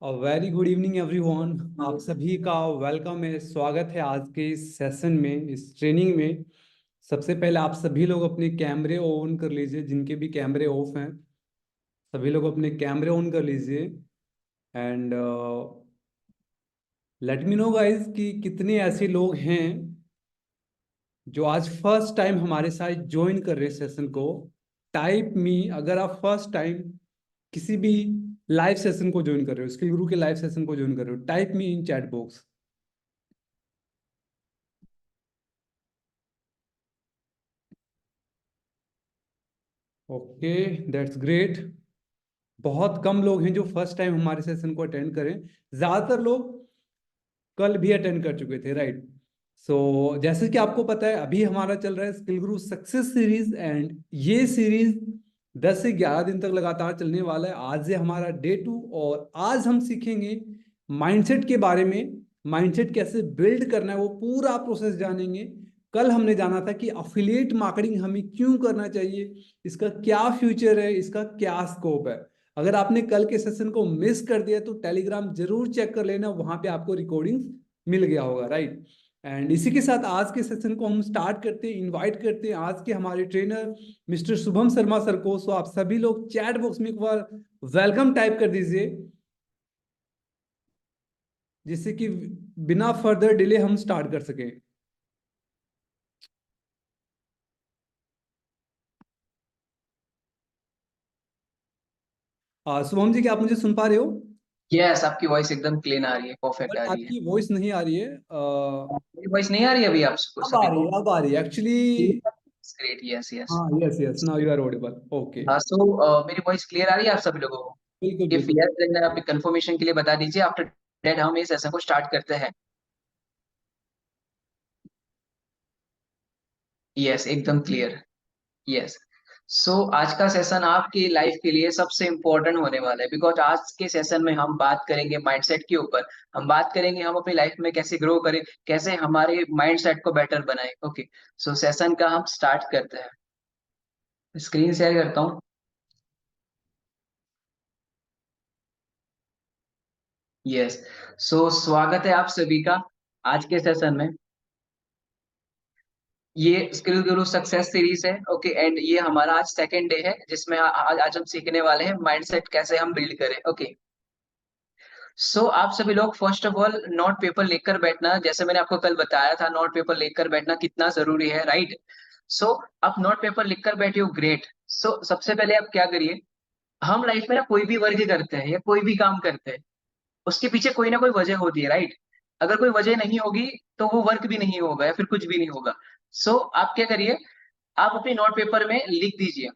Very good evening everyone. आप सभी का वेलकम है, स्वागत है आज के इस सेशन में, इस ट्रेनिंग में। सबसे पहले आप सभी लोग अपने कैमरे ऑन कर लीजिए, जिनके भी कैमरे ऑफ हैं सभी लोग अपने कैमरे ऑन कर लीजिए। And let me know guys कि कितने ऐसे लोग हैं जो आज फर्स्ट टाइम हमारे साथ ज्वाइन कर रहे हैं सेशन को। टाइप मी अगर आप फर्स्ट टाइम किसी भी लाइव सेशन को ज्वाइन कर रहे हो, स्किल गुरु के लाइव सेशन को ज्वाइन कर रहे हो, type me in chat box. Okay, that's great. बहुत कम लोग हैं जो फर्स्ट टाइम हमारे सेशन को अटेंड करें। ज्यादातर लोग कल भी अटेंड कर चुके थे, राइट। जैसे कि आपको पता है अभी हमारा चल रहा है skill Guru success series, and ये सीरीज 10 से 11 दिन तक लगातार चलने वाला है। आज से हमारा डे 2 और आज हम सीखेंगे माइंडसेट के बारे में। माइंडसेट कैसे बिल्ड करना है वो पूरा प्रोसेस जानेंगे। कल हमने जाना था कि अफिलिएट मार्केटिंग हमें क्यों करना चाहिए, इसका क्या फ्यूचर है, इसका क्या स्कोप है। अगर आपने कल के सेशन को मिस कर दिया तो टेलीग्राम जरूर चेक कर लेना, वहां पे आपको रिकॉर्डिंग मिल गया होगा, राइट। एंड इसी के साथ आज के सेशन को हम स्टार्ट करते हैं, इनवाइट करते हैं आज के हमारे trainer mister Shubham Sharma sir को। सो आप सभी लोग चैट बॉक्स में एक बार वेलकम टाइप कर दीजिए, जिससे कि बिना फर्दर डिले हम स्टार्ट कर सकें। शुभम जी, क्या आप मुझे सुन पा रहे हो? यस, आपकी वॉइस एकदम क्लीन आ रही है, परफेक्ट बट आ रही है। आपकी वॉइस नहीं आ रही है। मेरी वॉइस नहीं आ रही अभी आप अब आ सभी रही को? है, अब आ रही है एक्चुअली। Great, yes yes. हाँ, yes yes, now you are audible. Okay, मेरी वॉइस क्लियर आ रही है आप सभी लोगों को? बिल्कुल इफ बिल्कुल। यस देन आप कंफर्मेशन के लिए बता दीजिए। आफ्टर दैट हम इस सेशन को स्टार्ट करते हैं। यस, एकदम क्लियर। यस। आज का सेशन आपकी लाइफ के लिए सबसे इम्पोर्टेंट होने वाला है, बिकॉज आज के सेशन में हम बात करेंगे माइंडसेट के ऊपर। हम बात करेंगे हम अपनी लाइफ में कैसे ग्रो करें, कैसे हमारे माइंडसेट को बेटर बनाए। ओके, सो सेशन का हम स्टार्ट करते हैं। स्क्रीन शेयर करता हूँ। यस। स्वागत है आप सभी का आज के सेशन में। ये स्किल गुरु सक्सेस सीरीज है। ओके, एंड ये हमारा आज सेकंड डे है, जिसमें आज हम सीखने वाले हैं माइंडसेट कैसे हम बिल्ड करें। ओके, आप सभी लोग first of all note paper लेकर बैठना। जैसे मैंने आपको कल बताया था, नोट पेपर लेकर बैठना कितना जरूरी है, राइट। आप नोट पेपर लिखकर बैठे हो, ग्रेट। सबसे पहले आप क्या करिए, हम लाइफ में ना कोई भी वर्क करते हैं या कोई भी काम करते हैं, उसके पीछे कोई ना कोई वजह होती है, राइट। अगर कोई वजह नहीं होगी तो वो वर्क भी नहीं होगा या फिर कुछ भी नहीं होगा। आप क्या करिए, आप अपने नोट पेपर में लिख दीजिए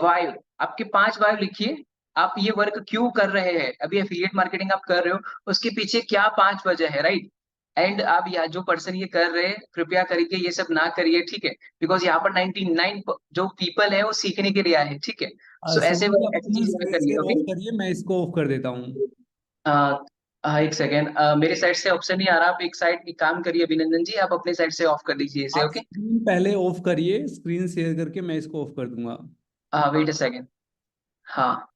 वाई। आपके 5 वाई लिखिए। आप ये वर्क क्यों कर रहे हैं, अभी एफिलिएट मार्केटिंग आप कर रहे हो, उसके पीछे क्या 5 वजह है, राइट। एंड आप या जो पर्सन ये कर रहे हैं, कृपया करके ये सब ना करिए, ठीक है। बिकॉज यहाँ पर 99 जो पीपल है वो सीखने के लिए आए हैं, ठीक है। ऐसे शुभम जी, आप ऐसी अपना चीजें ना स्क्रीन करिए, शेयर ओके। ऑफ करिए, मैं इसको ऑफ कर देता हूँ। हाँ, एक सेकेंड, मेरे साइड से ऑप्शन नहीं आ रहा। आप एक काम करिए अभिनंदन जी, आप अपने साइड से ऑफ कर दीजिए इसे, आप ओके। स्क्रीन पहले ऑफ करिए, स्क्रीन शेयर करके मैं इसको ऑफ कर दूंगा। हाँ, वेट अ सेकेंड। हाँ,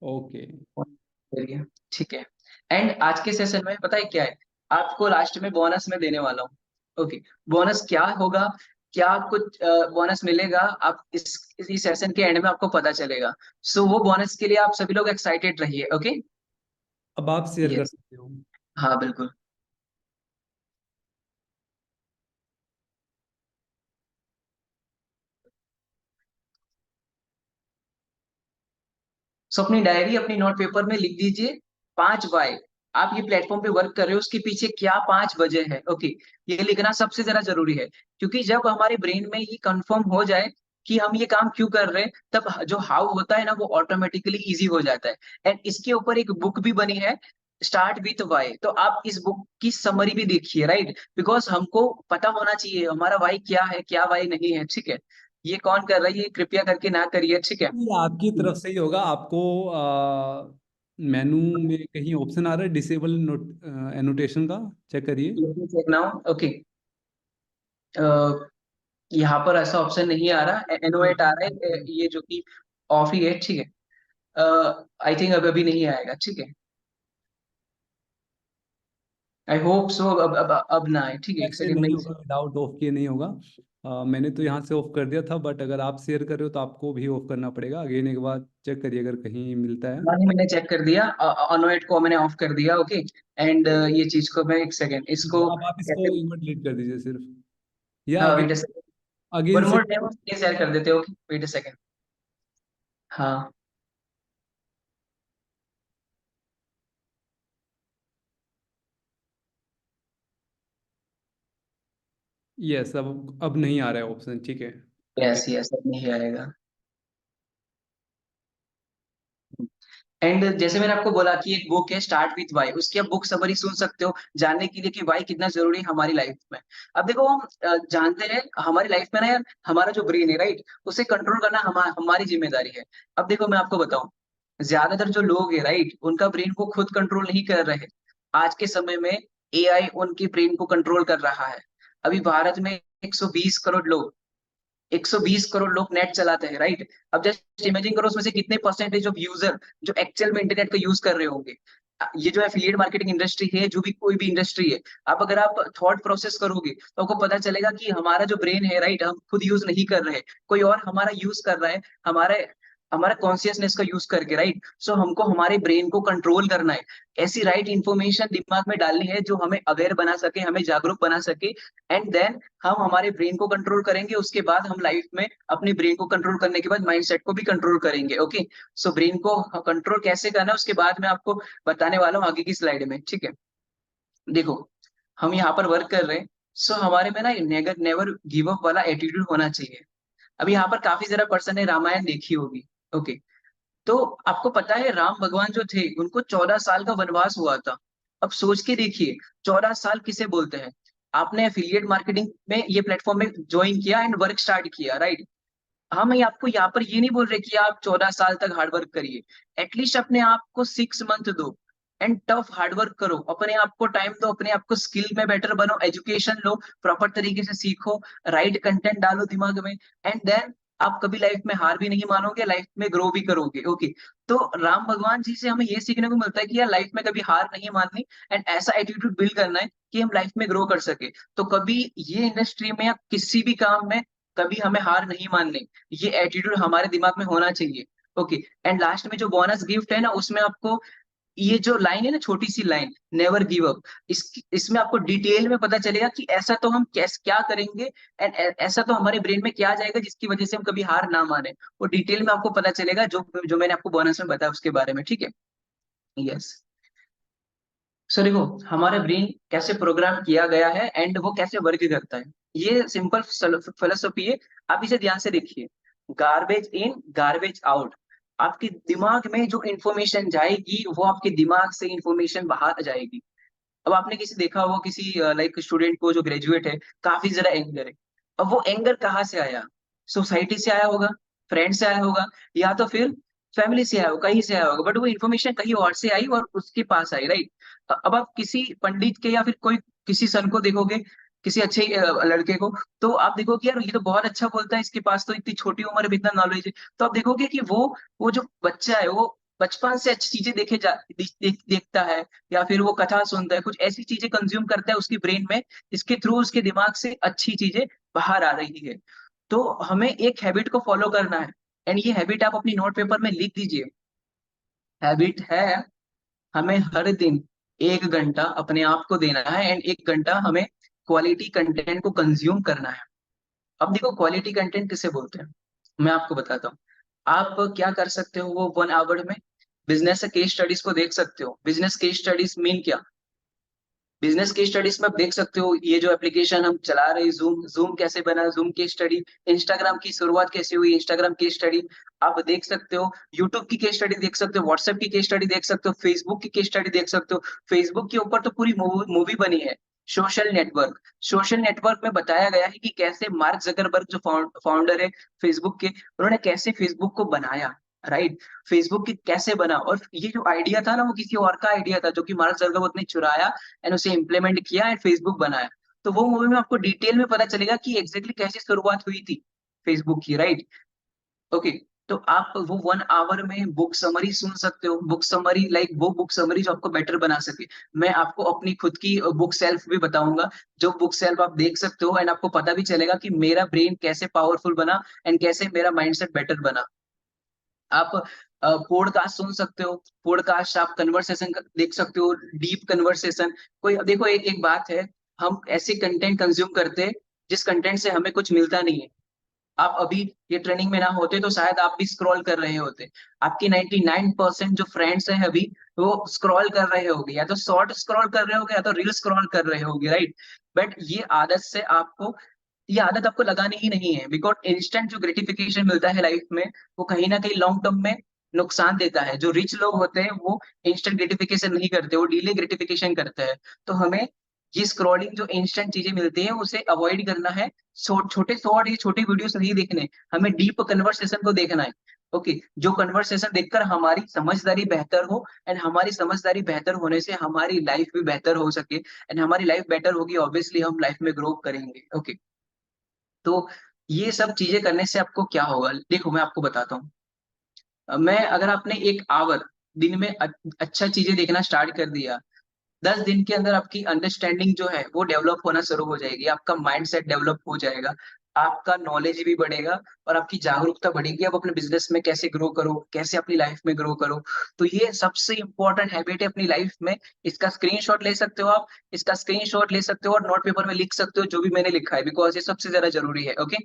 ओके। करिए, ठीक है। एंड आज के सेशन में पता है क्या है, आपको लास्ट में बोनस में देने वाला हूँ। ओके, बोनस क्या होगा, क्या कुछ बोनस मिलेगा, आप इस सेशन के एंड में आपको पता चलेगा। वो बोनस के लिए आप सभी लोग एक्साइटेड रहिए, ओके। अब आप शेयर कर यस, सकते हो। हाँ बिल्कुल। अपनी डायरी अपनी नोट पेपर में लिख दीजिए 5 वाई। आप ये प्लेटफॉर्म पे वर्क कर रहे हो, उसके पीछे क्या 5 वजह है, ओके। ये लिखना सबसे ज्यादा जरूरी है, क्योंकि जब हमारे ब्रेन में ये कंफर्म हो जाए कि हम ये काम क्यों कर रहे हैं, तब जो हाउ होता है ना वो ऑटोमेटिकली इजी हो जाता है। एंड इसके ऊपर एक बुक भी बनी है, स्टार्ट विथ वाई। तो आप इस बुक की समरी भी देखिए, राइट। बिकॉज हमको पता होना चाहिए हमारा वाई क्या है, क्या वाई नहीं है, ठीक है। ये कौन कर रहा है, ये कृपया करके ना करिए, ठीक है। ये आपकी तरफ से ही होगा। आपको मेनू में कहीं ऑप्शन आ रहा है डिसेबल नोट एनोटेशन का, चेक करिए। Let me check now, okay. यहाँ पर ऐसा ऑप्शन नहीं आ रहा, एनोएट आ रहा है, ये जो कि ऑफ ही है, ठीक है। आई थिंक अब अभी नहीं आएगा, ठीक है। आई होप सो अब ना आए, ठीक है, एक ऐसे सेकंड में। नहीं होगा, विदाउट ऑफ किए नहीं होगा। मैंने तो यहाँ से ऑफ कर दिया था, बट अगर आप शेयर कर रहे हो तो आपको भी ऑफ करना पड़ेगा। अगेन एक बार चेक करिए अगर कहीं मिलता है। हाँ, मैंने चेक कर दिया, अनोएट को मैंने ऑफ कर दिया, ओके। एंड ये चीज को मैं एक सेकंड ठीक है, इसको अब आप इसको कैसे। एक बार डिलीट कर दीजिए सिर्फ, या हाँ, again, wait a second, again one से। मोर टाइम शेयर कर देते हो, ओके, वेट अ सेकंड। हाँ, यस, अब नहीं आ रहा है ऑप्शन, ठीक है। यस यस, अब नहीं आएगा। एंड जैसे मैंने आपको बोला कि एक बुक है स्टार्ट विथ वाई, उसकी आप बुक समरी सुन सकते हो जानने के लिए कि वाई कितना जरूरी है हमारी लाइफ में। अब देखो, हम जानते हैं हमारी लाइफ में ना यार, हमारा जो ब्रेन है राइट, उसे कंट्रोल करना हमारी जिम्मेदारी है। अब देखो मैं आपको बताऊं, ज्यादातर जो लोग है राइट, उनका ब्रेन को खुद कंट्रोल नहीं कर रहे। आज के समय में एआई उनके ब्रेन को कंट्रोल कर रहा है। अभी भारत में 120 करोड़ लोग, 120 करोड़ लोग नेट चलाते हैं राइट। अब जस्ट इमेजिन करो उसमें से कितने परसेंटेज ऑफ यूजर जो एक्चुअल में इंटरनेट का यूज कर रहे होंगे। ये जो एफिलिएट मार्केटिंग इंडस्ट्री है, जो भी कोई भी इंडस्ट्री है, आप अगर आप थॉट प्रोसेस करोगे तो आपको पता चलेगा कि हमारा जो ब्रेन है राइट, हम खुद यूज नहीं कर रहे, कोई और हमारा यूज कर रहा है, हमारे हमारा कॉन्शियसनेस का यूज करके राइट। सो हमको हमारे ब्रेन को कंट्रोल करना है, ऐसी राइट इंफॉर्मेशन दिमाग में डालनी है जो हमें अवेयर बना सके, हमें जागरूक बना सके। एंड देन हम हमारे ब्रेन को कंट्रोल करेंगे, उसके बाद हम लाइफ में अपने ब्रेन को कंट्रोल करने के बाद माइंडसेट को भी कंट्रोल करेंगे, ओके। सो ब्रेन को कंट्रोल कैसे करना है उसके बाद मैं आपको बताने वाला हूँ आगे की स्लाइड में, ठीक है। देखो, हम यहाँ पर वर्क कर रहे हैं, सो हमारे में ना नेगर नेवर गिव अप वाला एटीट्यूड होना चाहिए। अब यहाँ पर काफी सारा पर्सन ने रामायण देखी होगी, ओके। तो आपको पता है राम भगवान जो थे उनको 14 साल का वनवास हुआ था। अब सोच के देखिए, 14 साल किसे बोलते हैं। आपने एफिलिएट मार्केटिंग में ये प्लेटफॉर्म में ज्वाइन किया एंड वर्क स्टार्ट किया राइट। हम आपको यहाँ पर ये नहीं बोल रहे कि आप 14 साल तक हार्ड वर्क करिए, एटलीस्ट अपने आप को 6 मंथ दो एंड टफ हार्ड वर्क करो, अपने आप को टाइम दो, अपने आप को स्किल में बेटर बनो, एजुकेशन लो, प्रॉपर तरीके से सीखो, राइट कंटेंट डालो दिमाग में, एंड देन आप कभी लाइफ में हार भी नहीं मानोगे, लाइफ में ग्रो भी करोगे, ओके। तो राम भगवान जी से हमें ये सीखने को मिलता है कि यार लाइफ में कभी हार नहीं माननी, एंड ऐसा एटीट्यूड बिल्ड करना है कि हम लाइफ में ग्रो कर सके। तो कभी ये इंडस्ट्री में या किसी भी काम में कभी हमें हार नहीं माननी, ये एटीट्यूड हमारे दिमाग में होना चाहिए, ओके। एंड लास्ट में जो बोनस गिफ्ट है ना, उसमें आपको ये जो लाइन है ना, छोटी सी लाइन, नेवर गिव अप, इसमें आपको डिटेल में पता चलेगा कि ऐसा तो हम कैसे क्या करेंगे, एंड ऐसा तो हमारे ब्रेन में क्या जाएगा जिसकी वजह से हम कभी हार ना माने। वो डिटेल में आपको पता चलेगा जो जो मैंने आपको बोनस में बताया उसके बारे में, ठीक है। यस। सो देखो, हमारा ब्रेन कैसे प्रोग्राम किया गया है एंड वो कैसे वर्क करता है, ये सिंपल फिलोसफी है। आप इसे ध्यान से देखिए, गार्बेज इन गार्बेज आउट। आपके दिमाग में जो इंफॉर्मेशन जाएगी वो आपके दिमाग से इंफॉर्मेशन बाहर आ जाएगी। अब आपने किसी देखा होगा किसी लाइक स्टूडेंट को जो ग्रेजुएट है, काफी ज्यादा एंगर है। अब वो एंगर कहाँ से आया, सोसाइटी से आया होगा, फ्रेंड से आया होगा, या तो फिर फैमिली से आया होगा, कहीं से आया होगा, बट वो इन्फॉर्मेशन कहीं और से आई और उसके पास आई राइट। अब आप किसी पंडित के या फिर कोई किसी सन को देखोगे, किसी अच्छे लड़के को, तो आप देखोगे यार ये तो बहुत अच्छा बोलता है, इसके पास तो इतनी छोटी उम्र में इतना नॉलेज है। तो आप देखोगे कि वो जो बच्चा है वो बचपन से अच्छी चीजें देखता है, या फिर वो कथा सुनता है, कुछ ऐसी चीजें कंज्यूम करता है उसकी ब्रेन में, इसके थ्रू उसके दिमाग से अच्छी चीजें बाहर आ रही है। तो हमें एक हैबिट को फॉलो करना है, एंड ये हैबिट आप अपनी नोट पेपर में लिख दीजिए। हैबिट है, हमें हर दिन 1 घंटा अपने आप को देना है एंड 1 घंटा हमें क्वालिटी कंटेंट को कंज्यूम करना है। अब देखो, क्वालिटी कंटेंट किसे बोलते हैं, मैं आपको बताता हूँ। आप क्या कर सकते हो, वो 1 आवर में बिजनेस केस स्टडीज को देख सकते हो। बिजनेस केस स्टडीज मीन क्या, बिजनेस केस स्टडीज में आप देख सकते हो ये जो एप्लीकेशन हम चला रहे हैं, जूम, जूम कैसे बना, जूम केस स्टडी, इंस्टाग्राम की शुरुआत कैसे हुई, इंस्टाग्राम केस स्टडी आप देख सकते हो, यूट्यूब की केस स्टडी देख सकते हो, व्हाट्सएप की केस स्टडी देख सकते हो, फेसबुक की केस स्टडी देख सकते हो। फेसबुक के ऊपर तो पूरी मूवी बनी है, सोशल नेटवर्क। सोशल नेटवर्क में बताया गया है कि कैसे मार्क जकरबर्ग जो फाउंडर है फेसबुक के, उन्होंने कैसे फेसबुक को बनाया राइट। फेसबुक की कैसे बना, और ये जो आइडिया था ना वो किसी और का आइडिया था जो कि मार्क जकरबर्ग ने चुराया एंड उसे इम्प्लीमेंट किया एंड फेसबुक बनाया। तो वो मूवी में आपको डिटेल में पता चलेगा कि एग्जैक्टली कैसे शुरुआत हुई थी फेसबुक की राइट, ओके। तो आप वो 1 आवर में बुक समरी सुन सकते हो, बुक समरी लाइक वो बुक समरी जो आपको बेटर बना सके। मैं आपको अपनी खुद की बुक सेल्फ भी बताऊंगा, जो बुक सेल्फ आप देख सकते हो, एंड आपको पता भी चलेगा कि मेरा ब्रेन कैसे पावरफुल बना एंड कैसे मेरा माइंडसेट बेटर बना। आप पॉडकास्ट सुन सकते हो, पॉडकास्ट आप कन्वर्सेशन देख सकते हो, डीप कन्वर्सेशन। कोई देखो, एक एक बात है, हम ऐसे कंटेंट कंज्यूम करते हैं जिस कंटेंट से हमें कुछ मिलता नहीं है। आप अभी ये ट्रेनिंग में ना होते तो शायद आप भी स्क्रॉल कर रहे होते। आपकी 99% जो फ्रेंड्स हैं अभी, वो स्क्रॉल कर रहे होंगे, या तो शॉर्ट स्क्रॉल कर रहे होंगे या तो रील स्क्रॉल कर रहे होंगे, राइट। बट ये आदत आपको लगानी ही नहीं है, बिकॉज इंस्टेंट जो ग्रेटिफिकेशन मिलता है लाइफ में, वो कहीं ना कहीं लॉन्ग टर्म में नुकसान देता है। जो रिच लोग होते हैं वो इंस्टेंट ग्रेटिफिकेशन नहीं करते, वो डिले ग्रेटिफिकेशन करते हैं। तो हमें ये स्क्रॉलिंग जो इंस्टेंट चीजें मिलती है उसे अवॉइड करना है। छोटे शॉर्ट या छोटे वीडियोस नहीं देखने, हमें डीप कन्वर्सेशन को देखना है। ओके, जो कन्वर्सेशन देखकर हमारी समझदारी बेहतर हो, एंड हमारी समझदारी बेहतर होने से हमारी लाइफ भी बेहतर हो सके, एंड हमारी लाइफ बेटर होगी, ऑब्वियसली हम लाइफ में ग्रो करेंगे। ओके, तो ये सब चीजें करने से आपको क्या होगा, देखो मैं आपको बताता हूँ। मैं अगर आपने 1 आवर दिन में अच्छा चीजें देखना स्टार्ट कर दिया, 10 दिन के अंदर आपकी अंडरस्टैंडिंग जो है वो डेवलप होना शुरू हो जाएगी, आपका माइंडसेट डेवलप हो जाएगा, आपका नॉलेज भी बढ़ेगा और आपकी जागरूकता बढ़ेगी। आप अपने बिजनेस में कैसे ग्रो करो, कैसे अपनी लाइफ में ग्रो करो। तो ये सबसे इंपॉर्टेंट हैबिट है अपनी लाइफ में। इसका स्क्रीनशॉट ले सकते हो आप, इसका स्क्रीनशॉट ले सकते हो और नोट पेपर में लिख सकते हो जो भी मैंने लिखा है, बिकॉज ये सबसे ज्यादा जरूरी है। ओके,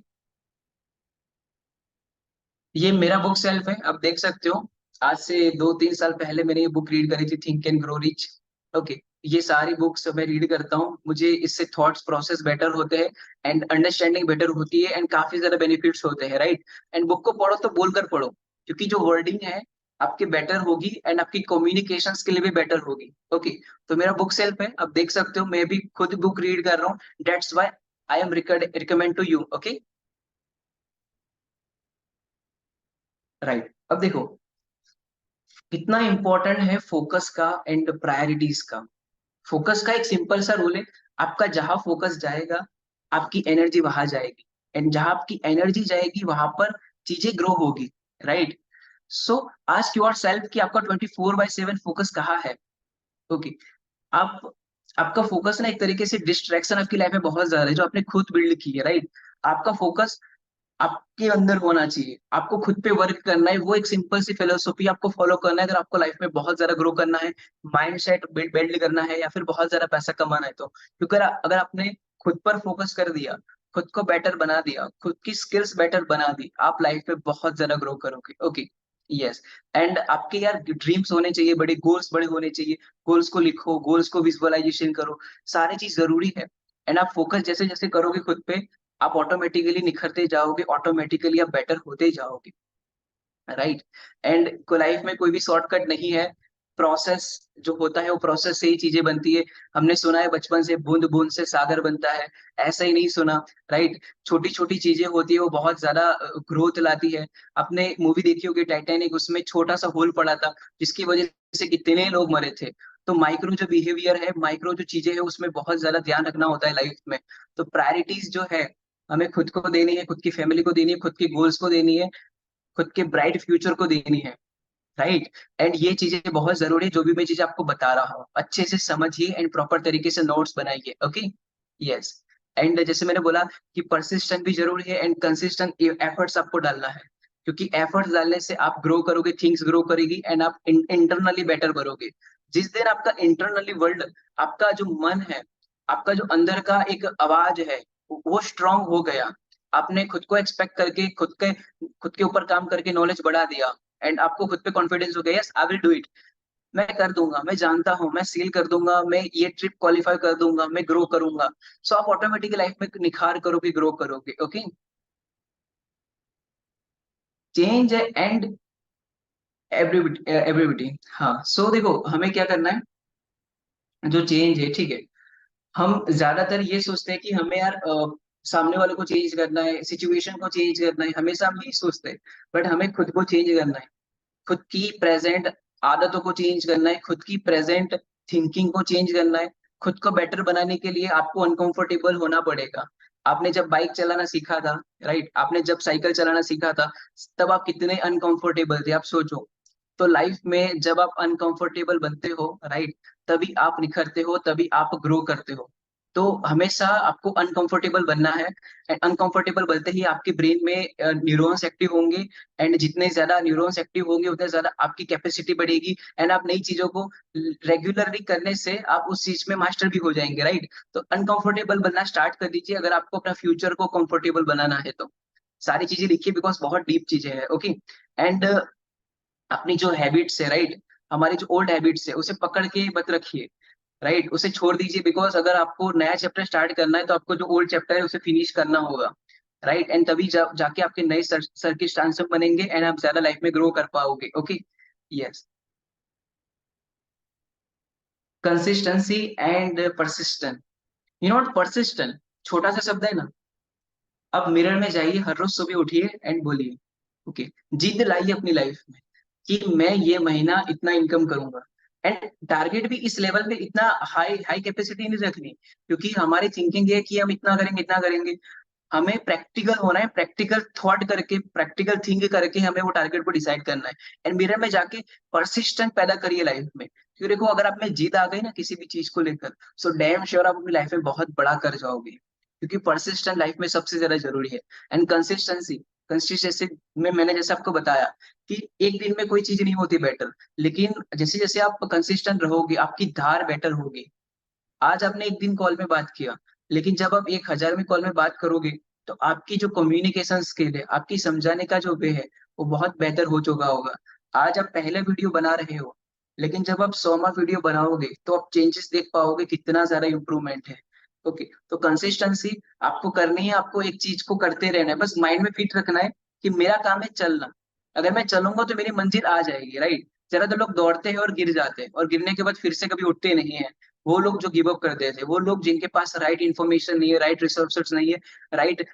ये मेरा बुक सेल्फ है, आप देख सकते हो। आज से 2-3 साल पहले मैंने ये बुक रीड करी थी, think and grow rich. Okay, ये सारी बुक्स मैं रीड करता हूँ, मुझे इससे थॉट्स प्रोसेस बेटर होते हैं, एंड अंडरस्टैंडिंग बेटर होती है, एंड काफी ज्यादा बेनिफिट्स होते हैं, राइट। एंड बुक को पढ़ो तो बोलकर पढ़ो, क्योंकि जो वर्डिंग है आपकी बेटर होगी एंड आपकी कम्युनिकेशन स्किल भी बेटर होगी। ओके, तो मेरा बुक सेल्फ है, आप देख सकते हो, मैं भी खुद बुक रीड कर रहा हूँ। That's why I am recommend to you. Okay, right. अब देखो कितना इंपॉर्टेंट है फोकस का एंड प्रायोरिटीज का। फोकस का एक सिंपल सा रूल है, आपका जहां फोकस जाएगा आपकी एनर्जी वहां जाएगी, एंड जहां आपकी एनर्जी जाएगी वहां पर चीजें ग्रो होगी, right. So ask your self कि आपका 24/7 फोकस कहाँ है। ओके, आप आपका फोकस ना एक तरीके से डिस्ट्रैक्शन आपकी लाइफ में बहुत ज्यादा है जो आपने खुद बिल्ड की है, राइट। आपका फोकस आपके अंदर होना चाहिए, आपको खुद पे वर्क करना है, वो एक सिंपल सी फिलोसॉफी आपको फॉलो करना है अगर आपको लाइफ में बहुत ज्यादा ग्रो करना है, माइंडसेट बिल्ड करना है, या फिर बहुत ज्यादा पैसा कमाना है। तो क्योंकि अगर आपने खुद पर फोकस कर दिया, खुद को बेटर बना दिया, खुद की स्किल्स बेटर बना दी, आप लाइफ में बहुत ज्यादा ग्रो करोगे। Okay, yes. एंड आपके यार ड्रीम्स होने चाहिए, बड़े गोल्स बड़े होने चाहिए। गोल्स को लिखो, गोल्स को विजुअलाइजेशन करो, सारी चीज जरूरी है। एंड आप फोकस जैसे जैसे करोगे खुद पे, आप ऑटोमेटिकली निखरते जाओगे, ऑटोमेटिकली आप बेटर होते जाओगे, राइट। एंड को लाइफ में कोई भी शॉर्टकट नहीं है, प्रोसेस जो होता है वो प्रोसेस से ही चीजें बनती है। हमने सुना है बचपन से बूंद बूंद से सागर बनता है, ऐसा ही नहीं सुना, राइट। छोटी छोटी चीजें होती है वो बहुत ज्यादा ग्रोथ लाती है। आपने मूवी देखी होगी टाइटैनिक, उसमें छोटा सा होल पड़ा था जिसकी वजह से कितने लोग मरे थे। तो माइक्रो जो बिहेवियर है, माइक्रो जो चीजें है, उसमें बहुत ज्यादा ध्यान रखना होता है लाइफ में। तो प्रायोरिटीज जो है हमें खुद को देनी है, खुद की फैमिली को देनी है, खुद के गोल्स को देनी है, खुद के ब्राइट फ्यूचर को देनी है, राइट। एंड ये चीजें बहुत जरूरी है, जो भी मैं चीजें आपको बता रहा हूँ अच्छे से समझिए एंड प्रॉपर तरीके से नोट्स बनाइए। Okay, yes. एंड जैसे मैंने बोला कि परसिस्टेंट भी जरूरी है एंड कंसिस्टेंट एफर्ट्स आपको डालना है, क्योंकि एफर्ट्स डालने से आप ग्रो करोगे, थिंग्स ग्रो करेगी, एंड आप इंटरनली बेटर करोगे। जिस दिन आपका इंटरनली वर्ल्ड, आपका जो मन है, आपका जो अंदर का एक आवाज है, वो स्ट्रांग हो गया, आपने खुद को एक्सपेक्ट करके खुद के ऊपर काम करके नॉलेज बढ़ा दिया, एंड आपको खुद पे कॉन्फिडेंस हो गया, yes I will do it, मैं कर दूंगा, मैं जानता हूँ, मैं सील कर दूंगा, मैं ये ट्रिप क्वालिफाई कर दूंगा, मैं ग्रो करूंगा। सो आप ऑटोमेटिक लाइफ में निखार करोगे, ग्रो करोगे। Okay, change and ability. हाँ, सो देखो हमें क्या करना है, जो चेंज है, ठीक है। हम ज्यादातर ये सोचते हैं कि हमें यार सामने वाले को चेंज करना है, सिचुएशन को चेंज करना है, हमेशा हम यही सोचते हैं। बट हमें खुद को चेंज करना है, खुद की प्रेजेंट आदतों को चेंज करना है, खुद की प्रेजेंट थिंकिंग को चेंज करना है। खुद को बेटर बनाने के लिए आपको अनकंफर्टेबल होना पड़ेगा, आपने जब बाइक चलाना सीखा था, राइट, आपने जब साइकिल चलाना सीखा था, तब आप कितने अनकंफर्टेबल थे, आप सोचो। तो लाइफ में जब आप अनकंफर्टेबल बनते हो, राइट, तभी आप निखरते हो, तभी आप ग्रो करते हो। तो हमेशा आपको अनकंफर्टेबल बनना है। एंड अनकंफर्टेबल बनते ही आपके ब्रेन में न्यूरॉन्स एक्टिव होंगे। एंड जितने ज्यादा न्यूरॉन्स एक्टिव होंगे उतने ज्यादा आपकी कैपेसिटी बढ़ेगी। एंड आप नई चीजों को रेगुलरली करने से आप उस चीज में मास्टर भी हो जाएंगे, राइट। तो अनकंफर्टेबल बनना स्टार्ट कर दीजिए अगर आपको अपना फ्यूचर को कंफर्टेबल बनाना है तो। सारी चीजें लिखिए बिकॉज बहुत डीप चीजें हैं, ओके। एंड अपनी जो हैबिट्स है, राइट, हमारी जो ओल्ड हैबिट्स है उसे पकड़ के मत रखिए, राइट, उसे छोड़ दीजिए। बिकॉज अगर आपको नया चैप्टर स्टार्ट करना है तो आपको जो ओल्ड चैप्टर है उसे फिनिश करना होगा, राइट। एंड तभी जाके आपके नए सर्किट ट्रांसफर बनेंगे एंड आप ज्यादा लाइफ में ग्रो कर पाओगे, okay. Yes. Consistency and persistent. You not persistent, छोटा सा शब्द है ना। अब मिरर में जाइए, हर रोज सुबह उठिए एंड बोलिए, ओके, जिद लाइए अपनी लाइफ में कि मैं ये महीना इतना इनकम करूंगा। एंड टारगेट भी इस लेवल पे इतना हाई हाई कैपेसिटी नहीं रखनी, क्योंकि हमारी थिंकिंग है कि हम इतना करेंगे इतना करेंगे। हमें प्रैक्टिकल होना है, प्रैक्टिकल थॉट करके, प्रैक्टिकल थिंक करके हमें वो टारगेट को डिसाइड करना है। एंड मिरर में जाके परसिस्टेंट पैदा करिए लाइफ में, क्योंकि देखो अगर आप में जिद आ गई ना किसी भी चीज को लेकर, सो डैम श्योर आप अपनी लाइफ में बहुत बड़ा कर जाओगे, क्योंकि परसिस्टेंट लाइफ में सबसे ज्यादा जरूरी है। एंड कंसिस्टेंसी, कंसिस्टेंसी में मैंने जैसे आपको बताया कि एक दिन में कोई चीज नहीं होती बेटर, लेकिन जैसे जैसे आप कंसिस्टेंट रहोगे आपकी धार बेटर होगी। आज आपने एक दिन कॉल में बात किया, लेकिन जब आप 1000वीं कॉल में बात करोगे तो आपकी जो कम्युनिकेशन स्किल है, आपकी समझाने का जो वे है, वो बहुत बेहतर हो चुका होगा। आज आप पहले वीडियो बना रहे हो, लेकिन जब आप 100वां वीडियो बनाओगे तो आप चेंजेस देख पाओगे कितना ज्यादा इंप्रूवमेंट है, ओके। तो कंसिस्टेंसी आपको करनी है, आपको एक चीज को करते रहना है, बस माइंड में फिट रखना है कि मेरा काम है चलना। अगर मैं चलूंगा तो मेरी मंजिल आ जाएगी, राइट। जरा तो लोग दौड़ते हैं और गिर जाते हैं, और गिरने के बाद फिर से कभी उठते नहीं है। वो लोग जो गिव अप कर देते हैं, वो लोग जिनके पास राइट इन्फॉर्मेशन नहीं है, राइट रिसोर्सेज नहीं है, राइट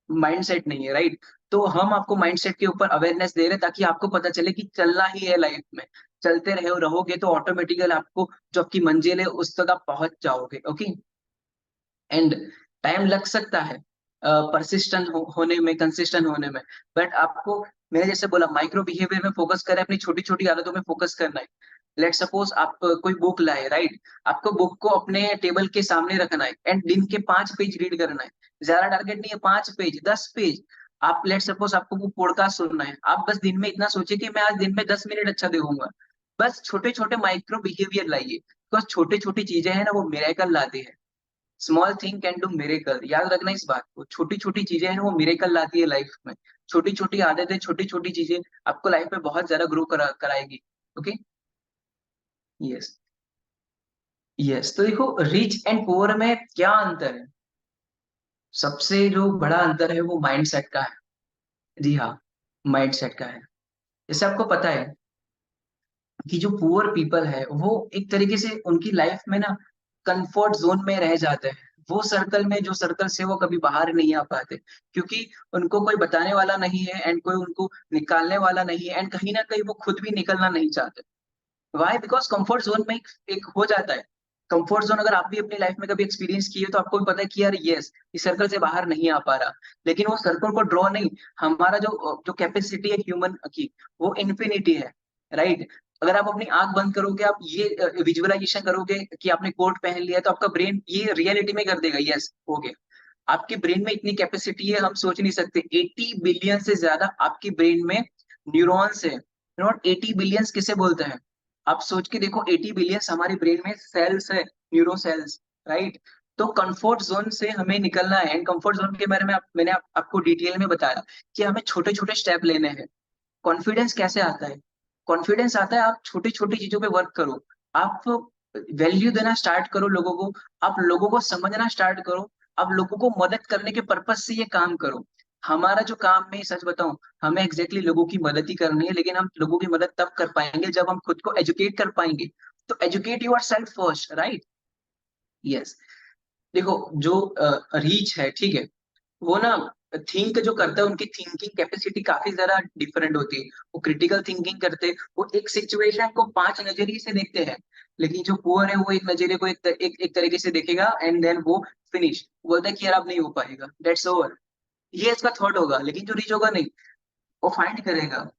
माइंडसेट नहीं है, राइट। तो हम आपको माइंडसेट के ऊपर अवेयरनेस दे रहे हैं ताकि आपको पता चले कि चलना ही है लाइफ में। चलते रहे रहोगे तो ऑटोमेटिकली आपको जो आपकी मंजिल है उस तक आप पहुंच जाओगे, ओके। एंड टाइम लग सकता है परसिस्टेंट होने में, कंसिस्टेंट होने में, बट आपको, मैंने जैसे बोला, माइक्रो बिहेवियर में फोकस करें, अपनी छोटी छोटी आदतों में फोकस करना है। लेट सपोज आप कोई बुक लाए, राइट, आपको बुक को अपने टेबल के सामने रखना है एंड दिन के 5 पेज रीड करना है। ज्यादा टारगेट नहीं है, 5 पेज, 10 पेज। आप लेट सपोज आपको वो पॉडकास्ट सुनना है, आप बस दिन में इतना सोचिए कि मैं आज दिन में 10 मिनट अच्छा दूंगा। बस छोटे छोटे माइक्रो बिहेवियर लाइए, बिकॉज छोटी छोटी चीजें हैं ना वो मिरेकल लाती है। Small thing can do miracle, याद रखना इस बात को। छोटी छोटी चीजें हैं वो मिरेकल लाती है लाइफ में। छोटी छोटी आदतें, छोटी छोटी चीजें आपको लाइफ में बहुत ज्यादा ग्रो कराएगी, ओके। यस। यस, तो देखो रिच एंड पुअर में क्या अंतर है। सबसे जो बड़ा अंतर है वो माइंडसेट का है। जी हाँ, माइंडसेट का है। जैसे आपको पता है कि जो पुअर पीपल है वो एक तरीके से उनकी लाइफ में ना कंफर्ट जोन में रह जाते हैं। वो सर्कल में, जो सर्कल से वो कभी बाहर नहीं आ पाते, क्योंकि उनको कोई बताने वाला नहीं है एंड कोई उनको निकालने वाला नहीं है, एंड कहीं ना कहीं वो खुद भी निकलना नहीं चाहते। वाई? बिकॉज कंफर्ट जोन में एक हो जाता है। कंफर्ट जोन अगर आप भी अपनी लाइफ में कभी एक्सपीरियंस किए तो आपको भी पता है कि यार यस, इस सर्कल से बाहर नहीं आ पा रहा। लेकिन वो सर्कल को ड्रॉ नहीं, हमारा जो जो कैपेसिटी है ह्यूमन की, वो इन्फिनिटी है, राइट। अगर आप अपनी आंख बंद करोगे, आप ये विजुअलाइजेशन करोगे कि आपने कोट पहन लिया, तो आपका ब्रेन ये रियलिटी में कर देगा, यस हो गया। आपके ब्रेन में इतनी कैपेसिटी है हम सोच नहीं सकते। 80 बिलियन से ज्यादा आपकी ब्रेन में न्यूरॉन्स है। नॉट 80 बिलियंस किसे बोलते हैं, आप सोच के देखो। 80 बिलियंस हमारे ब्रेन में सेल्स है, न्यूरो सेल्स, राइट। तो कंफर्ट जोन से हमें निकलना है। एंड कंफर्ट जोन के बारे में मैंने आपको डिटेल में बताया कि हमें छोटे छोटे स्टेप लेने हैं। कॉन्फिडेंस कैसे आता है? कॉन्फिडेंस आता है, आप छोटी छोटी चीजों पे वर्क करो। आप वैल्यू देना स्टार्ट करो लोगों को, आप लोगों को समझना स्टार्ट करो, आप लोगों को मदद करने के पर्पज से ये काम करो। हमारा जो काम में, सच बताऊं, हमें एग्जैक्टली लोगों की मदद ही करनी है, लेकिन हम लोगों की मदद तब कर पाएंगे जब हम खुद को एजुकेट कर पाएंगे। तो educate your self first, right. Yes. देखो जो रीच है, ठीक है, वो ना थिंक जो करता है, उनकी थिंकिंग कैपेसिटी काफी ज्यादा डिफरेंट होती है। वो क्रिटिकल थिंकिंग करते हैं, वो एक सिचुएशन को 5 नजरिए से देखते हैं। लेकिन जो पुअर है वो एक नजरिए को एक तरीके से देखेगा, एंड देन वो फिनिश बोलता है कि यार अब नहीं हो पाएगा, दैट्स ओवर। ये इसका थॉट होगा। लेकिन जो रिच होगा नहीं, वो फाइंड करेगा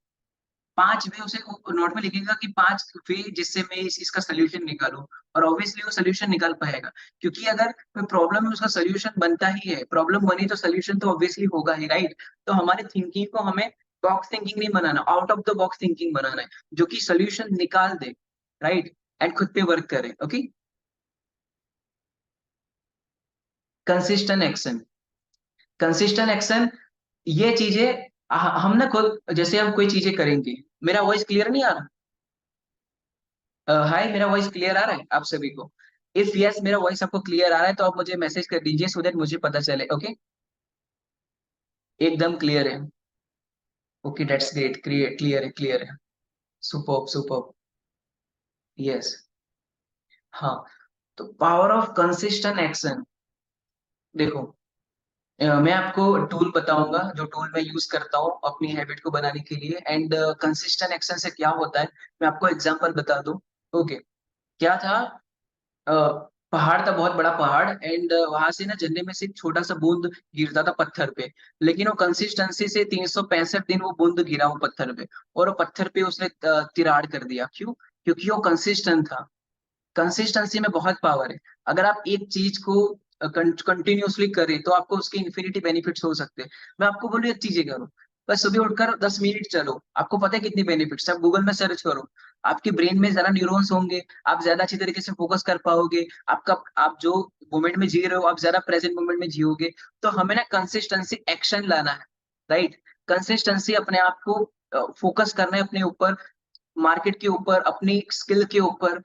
5 वे, उसे नोट में लिखेगा कि 5 वे जिससे मैं इसका सोल्यूशन निकालूं। और ऑब्वियसली वो सोल्यूशन निकाल पाएगा, क्योंकि अगर कोई प्रॉब्लम है उसका सोल्यूशन बनता ही है। प्रॉब्लम बनी तो सोल्यूशन तो ऑब्वियसली होगा ही, राइट। तो हमारे थिंकिंग को हमें बॉक्स थिंकिंग नहीं बनाना, out of the box thinking बनाना है, जो कि सोल्यूशन निकाल दे, राइट, एंड खुद पे वर्क करे। Okay. Consistent action. Consistent action, ये चीजें हम ना खुद, जैसे हम कोई चीजें करेंगे। मेरा वॉइस क्लियर नहीं आ रहा? हाय, मेरा वॉइस क्लियर आ रहा है आप सभी को? इफ यस, मेरा वॉइस आपको क्लियर आ रहा है तो आप मुझे मैसेज कर दीजिए, सो दैट मुझे पता चले। ओके, एकदम क्लियर है। Okay, that's great. Clear clear है, क्लियर है। Superb, superb. यस। हाँ, तो पावर ऑफ कंसिस्टेंट एक्शन। देखो, मैं आपको टूल बताऊंगा, जो टूल मैं यूज करता हूँ अपनी हैबिट को बनाने के लिए। एंड कंसिस्टेंट एक्शन से क्या होता है, मैं आपको एग्जांपल बता दूं। ओके। क्या था, अ, पहाड़ था, बहुत बड़ा पहाड़, एंड वहां से ना झरने में से एक छोटा सा बूंद गिरता था पत्थर पे। लेकिन वो कंसिस्टेंसी से 365 दिन वो बूंद गिरा वो पत्थर पे, और वो पत्थर पे उसने तिराड़ कर दिया। क्यों? क्योंकि वो कंसिस्टेंट था। कंसिस्टेंसी में बहुत पावर है। अगर आप एक चीज को कंटिन्यूअसली करें तो आपको उसके इन्फिनिटी बेनिफिट्स हो सकते हैं। मैं आपको बोलूँ एक चीजें करो, बस सुबह उठकर 10 मिनट चलो, आपको पता है कितनी बेनिफिट्स। आप गूगल में सर्च करो, आपके ब्रेन में ज्यादा न्यूरॉन्स होंगे, आप ज्यादा अच्छी तरीके से फोकस कर पाओगे। आपका, आप जो मोमेंट में जी रहे हो, आप ज्यादा प्रेजेंट मोमेंट में जियोगे। तो हमें ना कंसिस्टेंसी एक्शन लाना है, राइट। कंसिस्टेंसी अपने आप को फोकस करना है अपने ऊपर, मार्केट के ऊपर, अपनी स्किल के ऊपर,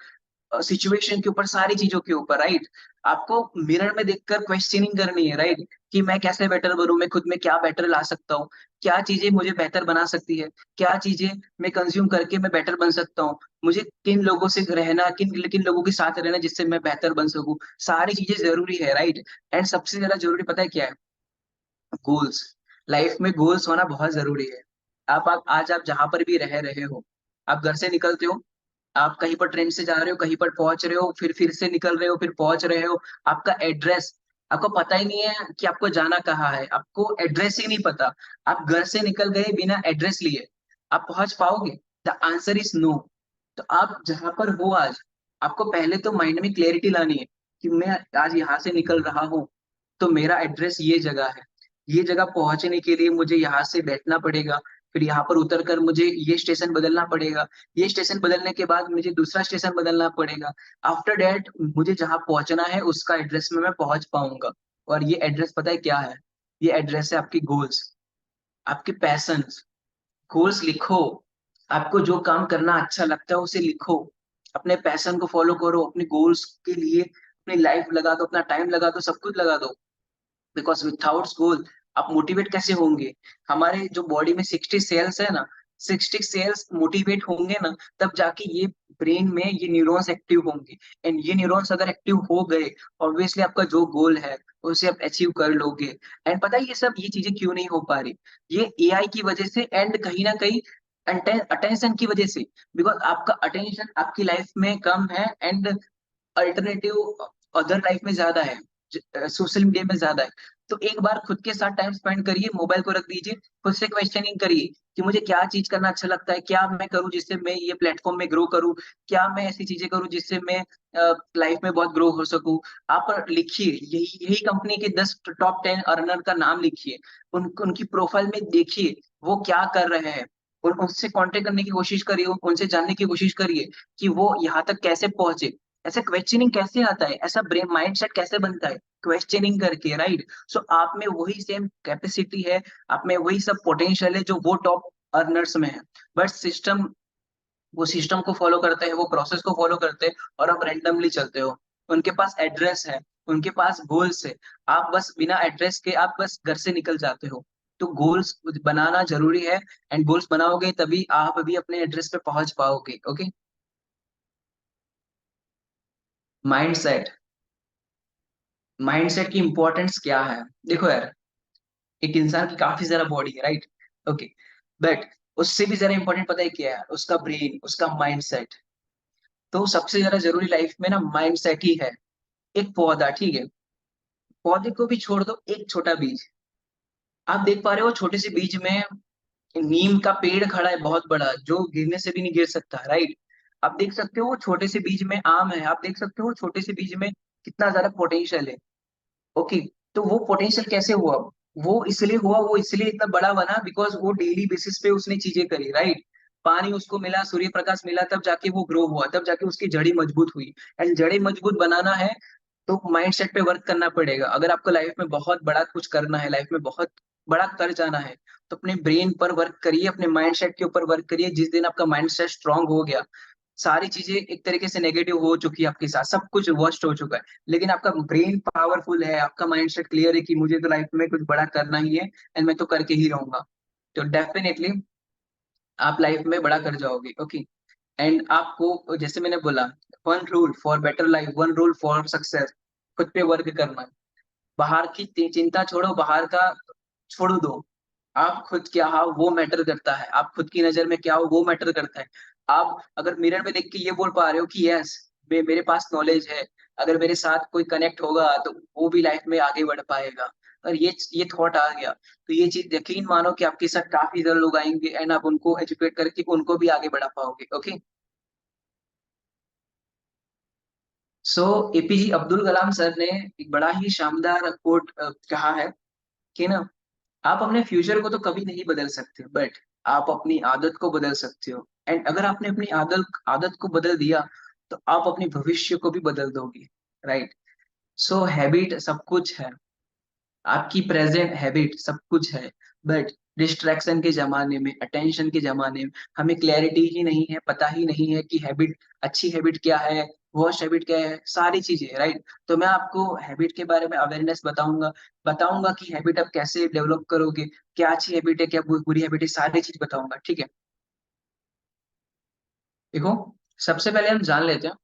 सिचुएशन के ऊपर, सारी चीजों के ऊपर, राइट। आपको मिरर में देखकर क्वेश्चनिंग करनी है, राइट, कि मैं कैसे बेटर बनूं, मैं खुद में क्या बेटर ला सकता हूँ, क्या चीजें मुझे बेहतर बना सकती है, क्या चीजें मैं कंज्यूम करके मैं बेटर बन सकता हूँ, मुझे किन लोगों से रहना, किन किन लोगों के साथ रहना जिससे मैं बेहतर बन सकूं। सारी चीजें जरूरी है, राइट। एंड सबसे ज्यादा जरूरी पता है क्या है? गोल्स। लाइफ में गोल्स होना बहुत जरूरी है। आज आप जहां पर भी रह रहे हो, आप घर से निकलते हो, आप कहीं पर ट्रेन से जा रहे हो, कहीं पर पहुंच रहे हो, फिर से निकल रहे हो, फिर पहुंच रहे हो, आपका एड्रेस, आपको पता ही नहीं है कि आपको जाना कहाँ है, आपको एड्रेस ही नहीं पता। आप घर से निकल गए बिना एड्रेस लिए, आप पहुंच पाओगे? The answer is no. तो आप जहां पर हो आज, आपको पहले तो माइंड में क्लैरिटी लानी है कि मैं आज यहाँ से निकल रहा हूँ, तो मेरा एड्रेस ये जगह है। ये जगह पहुंचने के लिए मुझे यहाँ से बैठना पड़ेगा, फिर यहाँ पर उतर कर मुझे ये स्टेशन बदलना पड़ेगा, ये स्टेशन बदलने के बाद मुझे दूसरा स्टेशन बदलना पड़ेगा। आफ्टर दैट मुझे जहाँ पहुंचना है उसका एड्रेस में मैं पहुंच पाऊंगा। और ये एड्रेस पता है क्या है? ये एड्रेस है आपकी गोल्स, आपके पैशंस। गोल्स लिखो, आपको जो काम करना अच्छा लगता है उसे लिखो, अपने पैशन को फॉलो करो, अपने गोल्स के लिए अपनी लाइफ लगा दो, अपना टाइम लगा दो, सब कुछ लगा दो। बिकॉज विथआउट गोल आप मोटिवेट कैसे होंगे? हमारे जो बॉडी में 60 सेल्स है ना, 60 सेल्स मोटिवेट होंगे ना, तब जाके ये ब्रेन में ये न्यूरॉन्स एक्टिव होंगे। एंड ये न्यूरॉन्स अगर एक्टिव हो गए, ऑब्वियसली आपका जो गोल है उसे आप अचीव कर लोगे। एंड पता है ये चीजें क्यों नहीं हो पा रही? ये एआई की वजह से, एंड कहीं ना कहीं अटेंशन की वजह से। बिकॉज आपका अटेंशन आपकी लाइफ में कम है, एंड अल्टरनेटिव अदर लाइफ में ज्यादा है, सोशल मीडिया में ज्यादा है। तो एक बार खुद के साथ टाइम स्पेंड करिए, मोबाइल को रख दीजिए, खुद से क्वेश्चनिंग करिए कि मुझे क्या चीज करना अच्छा लगता है, क्या मैं करूं जिससे मैं ये प्लेटफॉर्म में ग्रो करूं, क्या मैं ऐसी चीजें करूं जिससे मैं लाइफ में बहुत ग्रो हो सकूं। आप लिखिए, यही यही कंपनी के 10 टॉप 10 अर्नर का नाम लिखिए, उनकी प्रोफाइल में देखिए वो क्या कर रहे हैं, उनसे कांटेक्ट करने की कोशिश करिए, उनसे जानने की कोशिश करिए कि वो यहाँ तक कैसे पहुंचे, ऐसे क्वेश्चनिंग कैसे आता है, ऐसा ब्रेन माइंडसेट कैसे बनता है, क्वेश्चनिंग करके, राइट। सो आप में वही सेम कैपेसिटी है, आप में वही सब पोटेंशियल है जो वो टॉप अर्नर्स में है। बट सिस्टम, वो सिस्टम को फॉलो करते हैं, वो प्रोसेस को फॉलो करते हैं, और आप रैंडमली चलते हो। उनके पास एड्रेस है, उनके पास गोल्स है, आप बस बिना एड्रेस के आप बस घर से निकल जाते हो। तो गोल्स बनाना जरूरी है, एंड गोल्स बनाओगे तभी आप भी अपने एड्रेस पे पहुंच पाओगे। ओके। माइंडसेट। माइंडसेट की इंपॉर्टेंस क्या है? देखो यार, एक इंसान की काफी ज्यादा बॉडी है, राइट? ओके, बट उससे भी ज्यादा इंपॉर्टेंट पता है क्या है? उसका ब्रेन, उसका माइंडसेट। तो सबसे ज्यादा जरूरी लाइफ में ना माइंडसेट ही है। एक पौधा, ठीक है, पौधे को भी छोड़ दो, एक छोटा बीज, आप देख पा रहे हो छोटे से बीज में नीम का पेड़ खड़ा है बहुत बड़ा, जो गिरने से भी नहीं गिर सकता, राइट? आप देख सकते हो वो छोटे से बीज में आम है, आप देख सकते हो छोटे से बीज में कितना ज्यादा पोटेंशियल है। ओके, तो वो पोटेंशियल कैसे हुआ? वो इसलिए इतना बड़ा बना बिकॉज वो डेली बेसिस पे उसने चीजें करी, राइट? पानी उसको मिला, सूर्य प्रकाश मिला, तब जाके वो ग्रो हुआ, तब जाके उसकी जड़ी मजबूत हुई। एंड जड़ी मजबूत बनाना है तो माइंडसेट पे वर्क करना पड़ेगा। अगर आपको लाइफ में बहुत बड़ा कुछ करना है, लाइफ में बहुत बड़ा कर जाना है, तो अपने ब्रेन पर वर्क करिए, अपने माइंडसेट के ऊपर वर्क करिए। जिस दिन आपका माइंडसेट स्ट्रांग हो गया, सारी चीजें एक तरीके से नेगेटिव हो चुकी है आपके साथ, सब कुछ वर्स्ट हो चुका है, लेकिन आपका ब्रेन पावरफुल है, आपका माइंडसेट क्लियर है कि मुझे तो लाइफ में कुछ बड़ा करना ही है एंड मैं तो करके ही रहूंगा, तो डेफिनेटली आप लाइफ में बड़ा कर जाओगे। ओके, एंड आपको जैसे मैंने बोला, one rule for better life, one rule for success, खुद पे वर्क करना। बाहर की चिंता छोड़ो, बाहर का छोड़ दो, आप खुद क्या हो वो मैटर करता है, आप खुद की नजर में क्या हो वो मैटर करता है। आप अगर मिरर में देख के ये बोल पा रहे हो कि यस मेरे पास नॉलेज है, अगर मेरे साथ कोई कनेक्ट होगा तो वो भी लाइफ में आगे बढ़ पाएगा, और ये थॉट आ गया, तो ये चीज यकीन मानो कि आपके साथ काफी ज्यादा लोग आएंगे एंड आप उनको एजुकेट करके उनको भी आगे बढ़ा पाओगे। ओके, सो एपीजे अब्दुल कलाम सर ने एक बड़ा ही शानदार कोट कहा है कि ना, आप अपने फ्यूचर को तो कभी नहीं बदल सकते, बट आप अपनी आदत को बदल सकते हो। एंड अगर आपने अपनी आदत आदत को बदल दिया, तो आप अपने भविष्य को भी बदल दोगे, राइट? सो हैबिट सब कुछ है, आपकी प्रेजेंट हैबिट सब कुछ है, बट डिस्ट्रैक्शन के जमाने में, अटेंशन के जमाने में हमें क्लैरिटी ही नहीं है, पता ही नहीं है कि हैबिट, अच्छी हैबिट क्या है, वर्स्ट हैबिट क्या है, सारी चीजें, राइट? तो मैं आपको हैबिट के बारे में अवेयरनेस बताऊंगा, बताऊंगा कि हैबिट आप कैसे डेवलप करोगे, क्या अच्छी हैबिट है, क्या बुरी हैबिट है, सारी चीज बताऊंगा, ठीक है? देखो, सबसे पहले हम जान लेते हैं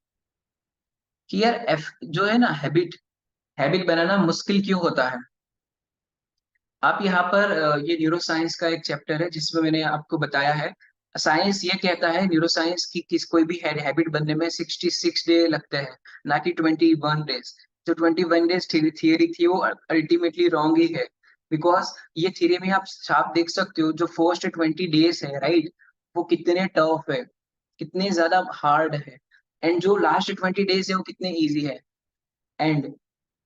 कि यार एफ जो है ना, हैबिट हैबिट बनाना मुश्किल क्यों होता है। आप यहाँ पर ये न्यूरो साइंस का एक चैप्टर है जिसमें मैंने आपको बताया है, साइंस ये कहता है, न्यूरो साइंस की किस कोई भी हैबिट बनने में 66 डे लगते हैं, ना कि 21 डेज। जो 21 डेज थियरी थी वो अल्टीमेटली रॉन्ग ही है, बिकॉज ये थियरी में आप देख सकते हो जो फर्स्ट 20 डेज है, राइट, वो कितने टफ है, कितने ज्यादा हार्ड है, एंड जो लास्ट 20 डेज है वो कितने ईजी है। एंड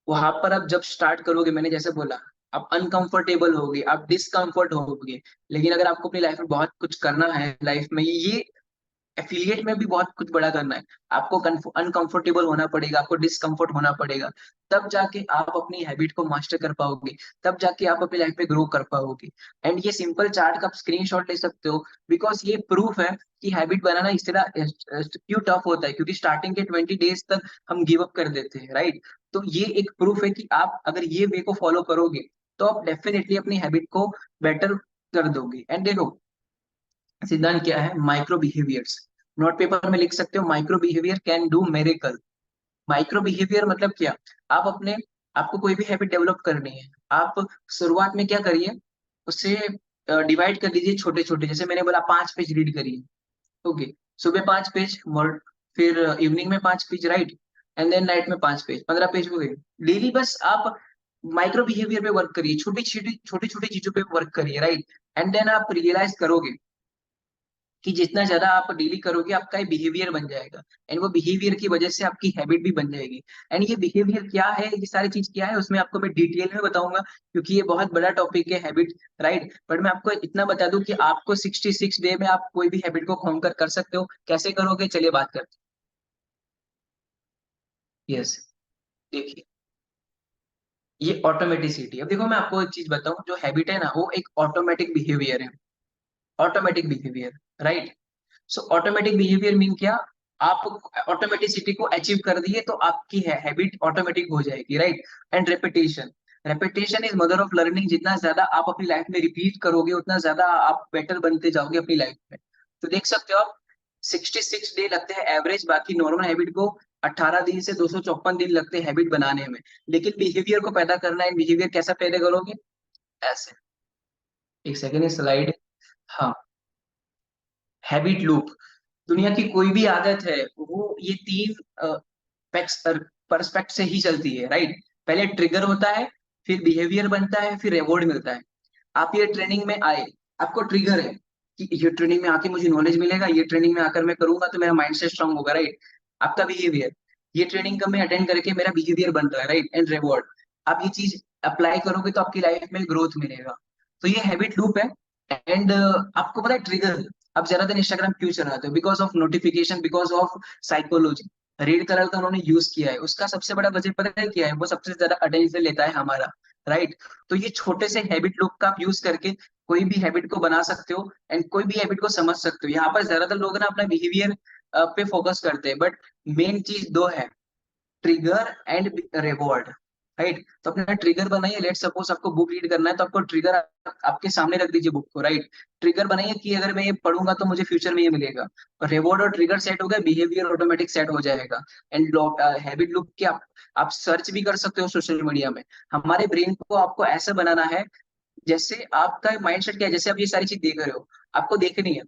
वहां पर आप जब स्टार्ट करोगे, मैंने जैसे बोला, आप अनकंफर्टेबल होगे, आप डिस्कंफर्ट होगे, लेकिन अगर आपको अपनी लाइफ में बहुत कुछ करना है, लाइफ में ये एफिलिएट में भी बहुत कुछ बड़ा करना है, आपको अनकंफर्टेबल होना पड़ेगा, आपको डिस्कंफर्ट होना पड़ेगा, तब जाके आप अपनी हैबिट को मास्टर कर पाओगे, तब जाके आप अपनी लाइफ में ग्रो कर पाओगे। एंड ये सिंपल चार्ट का आप स्क्रीनशॉट ले सकते हो, बिकॉज ये प्रूफ है कि हैबिट बनाना इस तरह क्यों टफ होता है, क्योंकि स्टार्टिंग के 20 डेज तक हम गिव अप कर देते हैं, राइट? तो ये एक प्रूफ है कि आप अगर ये वे को फॉलो करोगे, तो आप डेफिनेटली अपनी हैबिट को बेटर कर दोगे। एंड देखो, सिद्धांत क्या है, माइक्रो बिहेवियर्स, नोट पेपर में लिख सकते हो, micro behaviour can do miracle. Micro behaviour मतलब क्या? आप अपने आपको कोई भी हैबिट डेवलप करनी है, आप शुरुआत में क्या करिए, उसे डिवाइड कर दीजिए छोटे छोटे, जैसे मैंने बोला 5 पेज रीड करिए। ओके, सुबह 5 पेज, फिर इवनिंग में 5 page, right, and then night में 5 पेज, 15 पेज हो गए। डेली बस आप माइक्रो बिहेवियर पे वर्क करिए, छोटी छोटी चीजों पे वर्क करिए, राइट? एंड देन आप रियलाइज करोगे कि जितना ज्यादा आप डेली करोगे, आपका ये बिहेवियर बन जाएगा, एंड वो बिहेवियर की वजह से आपकी हैबिट भी बन जाएगी। एंड ये बिहेवियर क्या है, ये सारी चीज क्या है, उसमें आपको मैं डिटेल में बताऊंगा, क्योंकि ये बहुत बड़ा टॉपिक है हैबिट, राइट? बट मैं आपको इतना बता दूं कि आपको 66 डे में आप कोई भी हैबिट को कर सकते हो। कैसे करोगे, चलिए बात करते हैं। यस, देखिए, ये ऑटोमेटिसिटी। अब देखो, मैं आपको एक चीज बताऊं, जो हैबिट है ना, वो एक ऑटोमेटिक बिहेवियर है, ऑटोमेटिक बिहेवियर, राइट? सो ऑटोमेटिक बिहेवियर मीन क्या? आप ऑटोमेटिसिटी को अचीव कर दिए तो आपकी हैबिट ऑटोमेटिक हो जाएगी, right? And repetition, repetition is mother of learning. जितना ज्यादा आप अपनी लाइफ में रिपीट करोगे, उतना ज्यादा आप बेटर बनते जाओगे अपनी लाइफ में। तो देख सकते हो आप, 66 डे लगते हैं एवरेज, बाकी नॉर्मल हैबिट को 18 दिन से 254 दिन लगते हैं हैबिट बनाने में। लेकिन बिहेवियर को पैदा करना है, बिहेवियर कैसा पैदा करोगे? ऐसे। एक सेकेंड स्लाइड। हाँ, हैबिट लूप। दुनिया की कोई भी आदत है वो ये तीन परस्पेक्ट से ही चलती है, राइट। पहले ट्रिगर होता है, फिर बिहेवियर बनता है, फिर रिवॉर्ड मिलता है। आप ये ट्रेनिंग में आए, आपको ट्रिगर है कि ये ट्रेनिंग में आके मुझे नॉलेज मिलेगा, ये ट्रेनिंग में आकर मैं करूंगा तो मेरा माइंड सेट स्ट्रांग होगा, राइट। आपका बिहेवियर, ये ट्रेनिंग का मैं अटेंड करके मेरा बिहेवियर बन रहा है, राइट। एंड रिवॉर्ड, आप ये चीज अप्लाई करोगे तो आपकी लाइफ में ग्रोथ मिलेगा। तो ये हैबिट लूप है। एंड आपको पता है ट्रिगर, आप ज्यादा दिन इंस्टाग्राम क्यों चलाते हो? Because of notification, because of psychology. Red colour का उन्होंने यूज किया है, उसका सबसे बड़ा वजह पता है क्या है? वो सबसे ज्यादा अटेंशन लेता है हमारा, राइट। तो ये छोटे से हैबिट लूप का आप यूज करके कोई भी हैबिट को बना सकते हो एंड कोई भी हैबिट को समझ सकते हो। यहाँ पर ज्यादातर लोग ना अपना बिहेवियर पे फोकस करते हैं, बट मेन चीज दो है, ट्रिगर एंड रिवॉर्ड, राइट। तो अपना ट्रिगर बनाइए। लेट सपोज आपको बुक रीड करना है तो आपको ट्रिगर आपके सामने रख दीजिए बुक को, राइट। ट्रिगर बनाइए कि अगर मैं ये पढ़ूंगा तो मुझे फ्यूचर में ये मिलेगा। और रिवॉर्ड और ट्रिगर सेट हो गया, बिहेवियर ऑटोमेटिक सेट हो जाएगा। एंड हैबिट लूप के आप सर्च भी कर सकते हो सोशल मीडिया में। हमारे ब्रेन को आपको ऐसा बनाना है, जैसे आपका माइंडसेट क्या है, जैसे आप ये सारी चीज देख रहे हो, आपको देखनी है,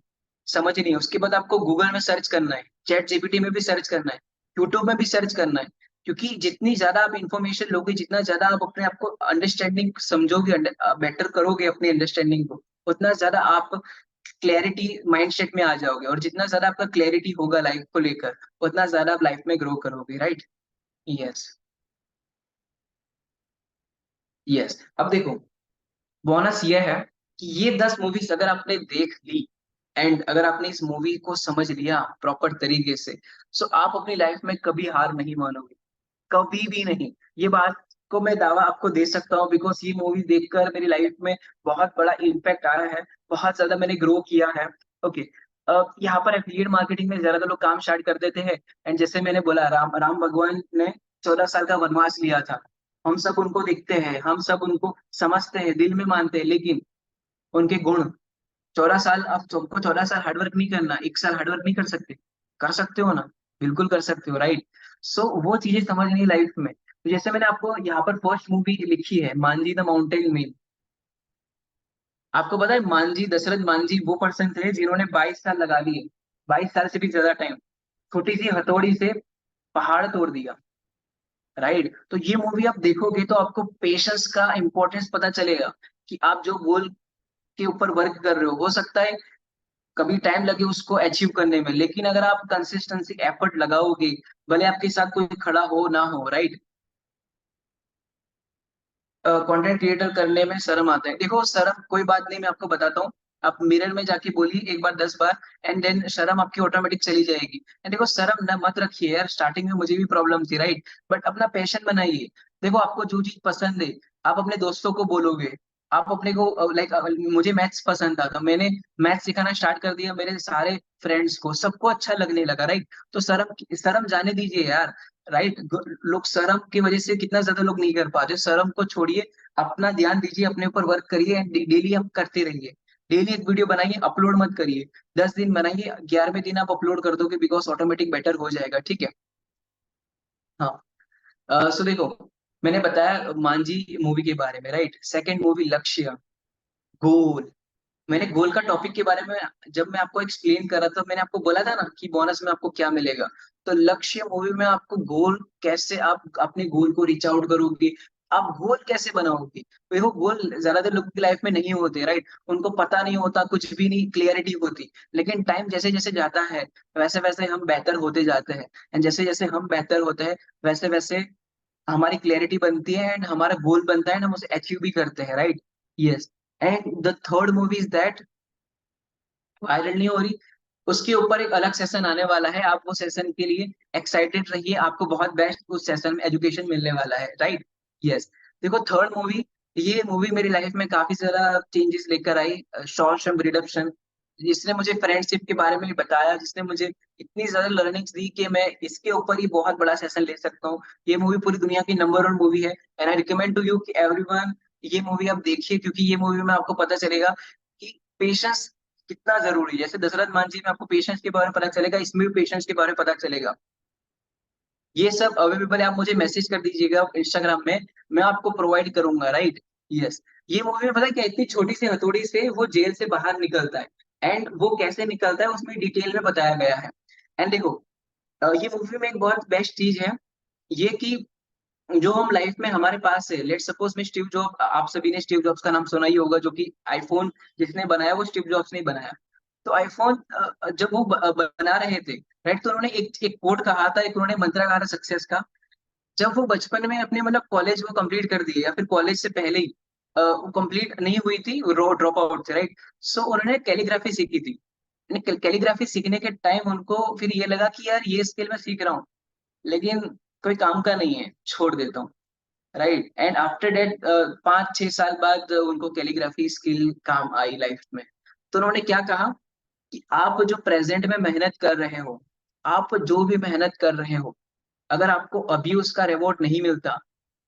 समझनी है, उसके बाद आपको गूगल में सर्च करना है, चैट जीपीटी में भी सर्च करना है, यूट्यूब में भी सर्च करना है। क्योंकि जितनी ज्यादा आप इंफॉर्मेशन लोगे, जितना ज्यादा आप अपने आप को अंडरस्टैंडिंग समझोगे, बेटर करोगे अपनी अंडरस्टैंडिंग को, उतना ज्यादा आप क्लैरिटी माइंडसेट में आ जाओगे। और जितना ज्यादा आपका क्लैरिटी होगा लाइफ को लेकर, उतना ज्यादा आप लाइफ में ग्रो करोगे, राइट। यस। यस, अब देखो, बोनस ये है कि ये 10 मूवीज अगर आपने देख ली एंड अगर आपने इस मूवी को समझ लिया प्रॉपर तरीके से, सो आप अपनी लाइफ में कभी हार नहीं मानोगे, कभी भी नहीं। ये बात को मैं दावा आपको दे सकता हूँ, बिकॉज ये मूवी देखकर मेरी लाइफ में बहुत बड़ा इम्पैक्ट आया है, बहुत ज्यादा मैंने ग्रो किया है। ओके। यहाँ पर एफिलिएट मार्केटिंग में ज्यादातर लोग काम स्टार्ट कर देते हैं। एंड जैसे मैंने बोला, राम राम भगवान ने 14 साल का वनवास लिया था। हम सब उनको देखते हैं, हम सब उनको समझते हैं, दिल में मानते हैं, लेकिन उनके गुण, 14 साल, अब तुमको 14 साल हार्डवर्क नहीं करना, 1 साल हार्डवर्क नहीं कर सकते? कर सकते हो ना? बिल्कुल कर सकते हो, राइट। सो वो चीजें समझनी लाइफ में। तो जैसे मैंने आपको यहाँ पर फर्स्ट मूवी लिखी है, मांझी द माउंटेन मैन। आपको पता है मांझी, दशरथ मांझी वो पर्सन थे जिन्होंने 22 साल लगा दिए, 22 साल से भी ज्यादा टाइम, छोटी सी हथौड़ी से पहाड़ तोड़ दिया, राइट। तो ये मूवी आप देखोगे तो आपको पेशेंस का इंपॉर्टेंस पता चलेगा, कि आप जो गोल के ऊपर वर्क कर रहे हो सकता है कभी टाइम लगे उसको अचीव करने में, लेकिन अगर आप कंसिस्टेंसी एफर्ट लगाओगे, भले आपके साथ कोई खड़ा हो ना हो, राइट। कंटेंट क्रिएटर करने में शर्म आता है, देखो शर्म कोई बात नहीं, मैं आपको बताता हूँ। आप मिरर में जाके बोलिए एक बार, 10 बार, एंड देन शर्म आपकी ऑटोमेटिक चली जाएगी। एंड देखो, शर्म ना मत रखिए यार, स्टार्टिंग में मुझे भी प्रॉब्लम थी, राइट। बट अपना पैशन बनाइए। देखो, आपको जो चीज पसंद है, आप अपने दोस्तों को बोलोगे। आप अपने को लाइक, मुझे मैथ्स पसंद था तो मैंने मैथ्स सिखाना स्टार्ट कर दिया, मेरे सारे फ्रेंड्स को, सबको अच्छा लगने लगा, राइट। तो शर्म शर्म जाने दीजिए यार, राइट। लोग शर्म की वजह से कितना ज्यादा लोग नहीं कर पाते, शर्म को छोड़िए, अपना ध्यान दीजिए, अपने ऊपर वर्क करिए एंड डेली आप करते रहिए। डेली एक वीडियो बनाइए, अपलोड मत करिए। 10 दिन बनाइए, 11वें दिन आप अपलोड कर दोगे, बिकॉज ऑटोमेटिक बेटर हो जाएगा, ठीक है। हाँ। सो देखो, मैंने बताया मांझी मूवी के बारे में, राइट। सेकंड मूवी लक्ष्य, गोल। मैंने गोल का टॉपिक के बारे में जब मैं आपको एक्सप्लेन कर रहा था, मैंने आपको बोला था ना कि बोनस में आपको क्या मिलेगा। तो लक्ष्य मूवी में आपको गोल, कैसे आप अपने गोल को रीच आउट करोगे, आप गोल कैसे बनाओगे। तो देखो, गोल ज्यादातर लोगों की लाइफ में नहीं होते, राइट। उनको पता नहीं होता, कुछ भी नहीं क्लियरिटी होती। लेकिन टाइम जैसे जैसे जाता है, वैसे वैसे हम बेहतर होते जाते हैं। एंड जैसे जैसे हम बेहतर होते हैं, वैसे वैसे हमारी क्लैरिटी बनती है एंड हमारा गोल बनता है, and हम उसे अचीव भी करते हैं, right. Yes. And the third movie is that, viral नहीं हो रही, उसके ऊपर एक अलग सेशन आने वाला है, आप वो सेशन के लिए एक्साइटेड रहिए, आपको बहुत बेस्ट उस सेशन में एजुकेशन मिलने वाला है, राइट। यस। देखो, थर्ड मूवी, ये मूवी मेरी लाइफ में काफी ज्यादा चेंजेस लेकर आई। शॉर्ट रिडम्पशन, जिसने मुझे फ्रेंडशिप के बारे में भी बताया, जिसने मुझे इतनी ज्यादा लर्निंग्स दी कि मैं इसके ऊपर ही बहुत बड़ा सेशन ले सकता हूँ। ये मूवी पूरी दुनिया की नंबर 1 मूवी है, and I recommend to you कि एवरीवन ये मूवी आप देखिए, क्योंकि ये मूवी में आपको पता चलेगा कि पेशेंस कितना जरूरी है। जैसे दशरथ मांझी में आपको पेशेंस के बारे में पता चलेगा, इसमें भी पेशेंस के बारे में पता चलेगा। ये सब अवेलेबल है, आप मुझे मैसेज कर दीजिएगा इंस्टाग्राम में, मैं आपको प्रोवाइड करूंगा, राइट। यस, ये मूवी में पता है क्या, इतनी छोटी सी हथौड़ी से वो जेल से बाहर निकलता है, एंड वो कैसे निकलता है उसमें डिटेल में बताया गया है। एंड देखो, ये मूवी में एक बहुत बेस्ट चीज है ये कि जो हम लाइफ में हमारे पास है, लेट्स सपोज में स्टीव जॉब, आप सभी ने स्टीव जॉब्स का नाम सुना ही होगा, जो कि आईफोन जिसने बनाया वो स्टीव जॉब्स ने ही बनाया। तो आईफोन जब वो बना रहे थे, राइट, तो उन्होंने एक एक कोड कहा था, एक उन्होंने मंत्र कहा था सक्सेस का। जब वो बचपन में अपने मतलब कॉलेज वो कंप्लीट कर दिए, या फिर कॉलेज से पहले ही वो कंप्लीट नहीं हुई थी, वो ड्रॉप आउट थे, राइट। सो उन्होंने कैलीग्राफी सीखी थी। कैलीग्राफी सीखने के टाइम उनको फिर ये लगा कि यार ये स्किल मैं सीख रहा हूँ, लेकिन कोई काम का नहीं है, छोड़ देता हूँ, राइट। एंड आफ्टर डेट 5-6 साल बाद उनको कैलीग्राफी स्किल काम आई लाइफ में। तो उन्होंने क्या कहा कि आप जो प्रेजेंट में मेहनत कर रहे हो, आप जो भी मेहनत कर रहे हो, अगर आपको अभी उसका रिवॉर्ड नहीं मिलता,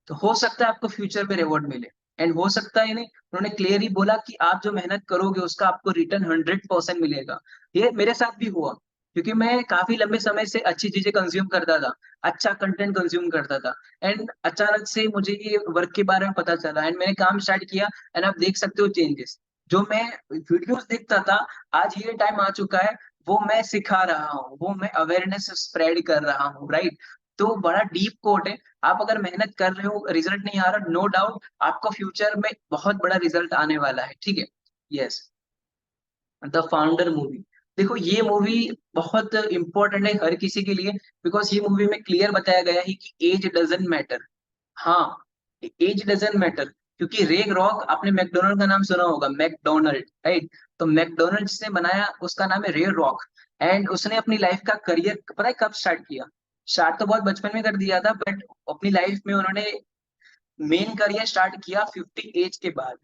तो हो सकता है आपको फ्यूचर में रिवॉर्ड मिले। एंड हो सकता है नहीं, उन्होंने क्लियरली बोला कि आप जो मेहनत करोगे उसका आपको रिटर्न 100% मिलेगा। ये मेरे साथ भी हुआ, क्योंकि मैं काफी लंबे समय से अच्छी चीजें कंज्यूम करता था, अच्छा कंटेंट कंज्यूम करता था। एंड अचानक से मुझे ये वर्क के बारे में पता चला, एंड मैंने काम स्टार्ट किया, एंड आप देख सकते हो चेंजेस। जो मैं वीडियोस देखता था, आज ये टाइम आ चुका है, वो मैं सिखा रहा हूँ, वो मैं अवेयरनेस स्प्रेड कर रहा हूँ, राइट। तो बड़ा डीप कोट है। आप अगर मेहनत कर रहे हो, रिजल्ट नहीं आ रहा, नो डाउट आपको फ्यूचर में बहुत बड़ा रिजल्ट आने वाला है, ठीक है। Yes, the founder movie. देखो ये मूवी बहुत इंपॉर्टेंट है हर किसी के लिए, बिकॉज ये मूवी में क्लियर बताया गया है कि एज डजेंट मैटर। हाँ, एज डजेंट मैटर। क्योंकि रे रॉक, आपने मैकडोनल्ड का नाम सुना होगा, मैकडोनल्ड, राइट। तो मैकडोनल्ड जिसने बनाया उसका नाम है रे रॉक। एंड उसने अपनी लाइफ का करियर पता है कब स्टार्ट किया? स्टार्ट तो बहुत बचपन में कर दिया था, बट अपनी लाइफ में उन्होंने मेन करियर स्टार्ट किया 50 एज के बाद।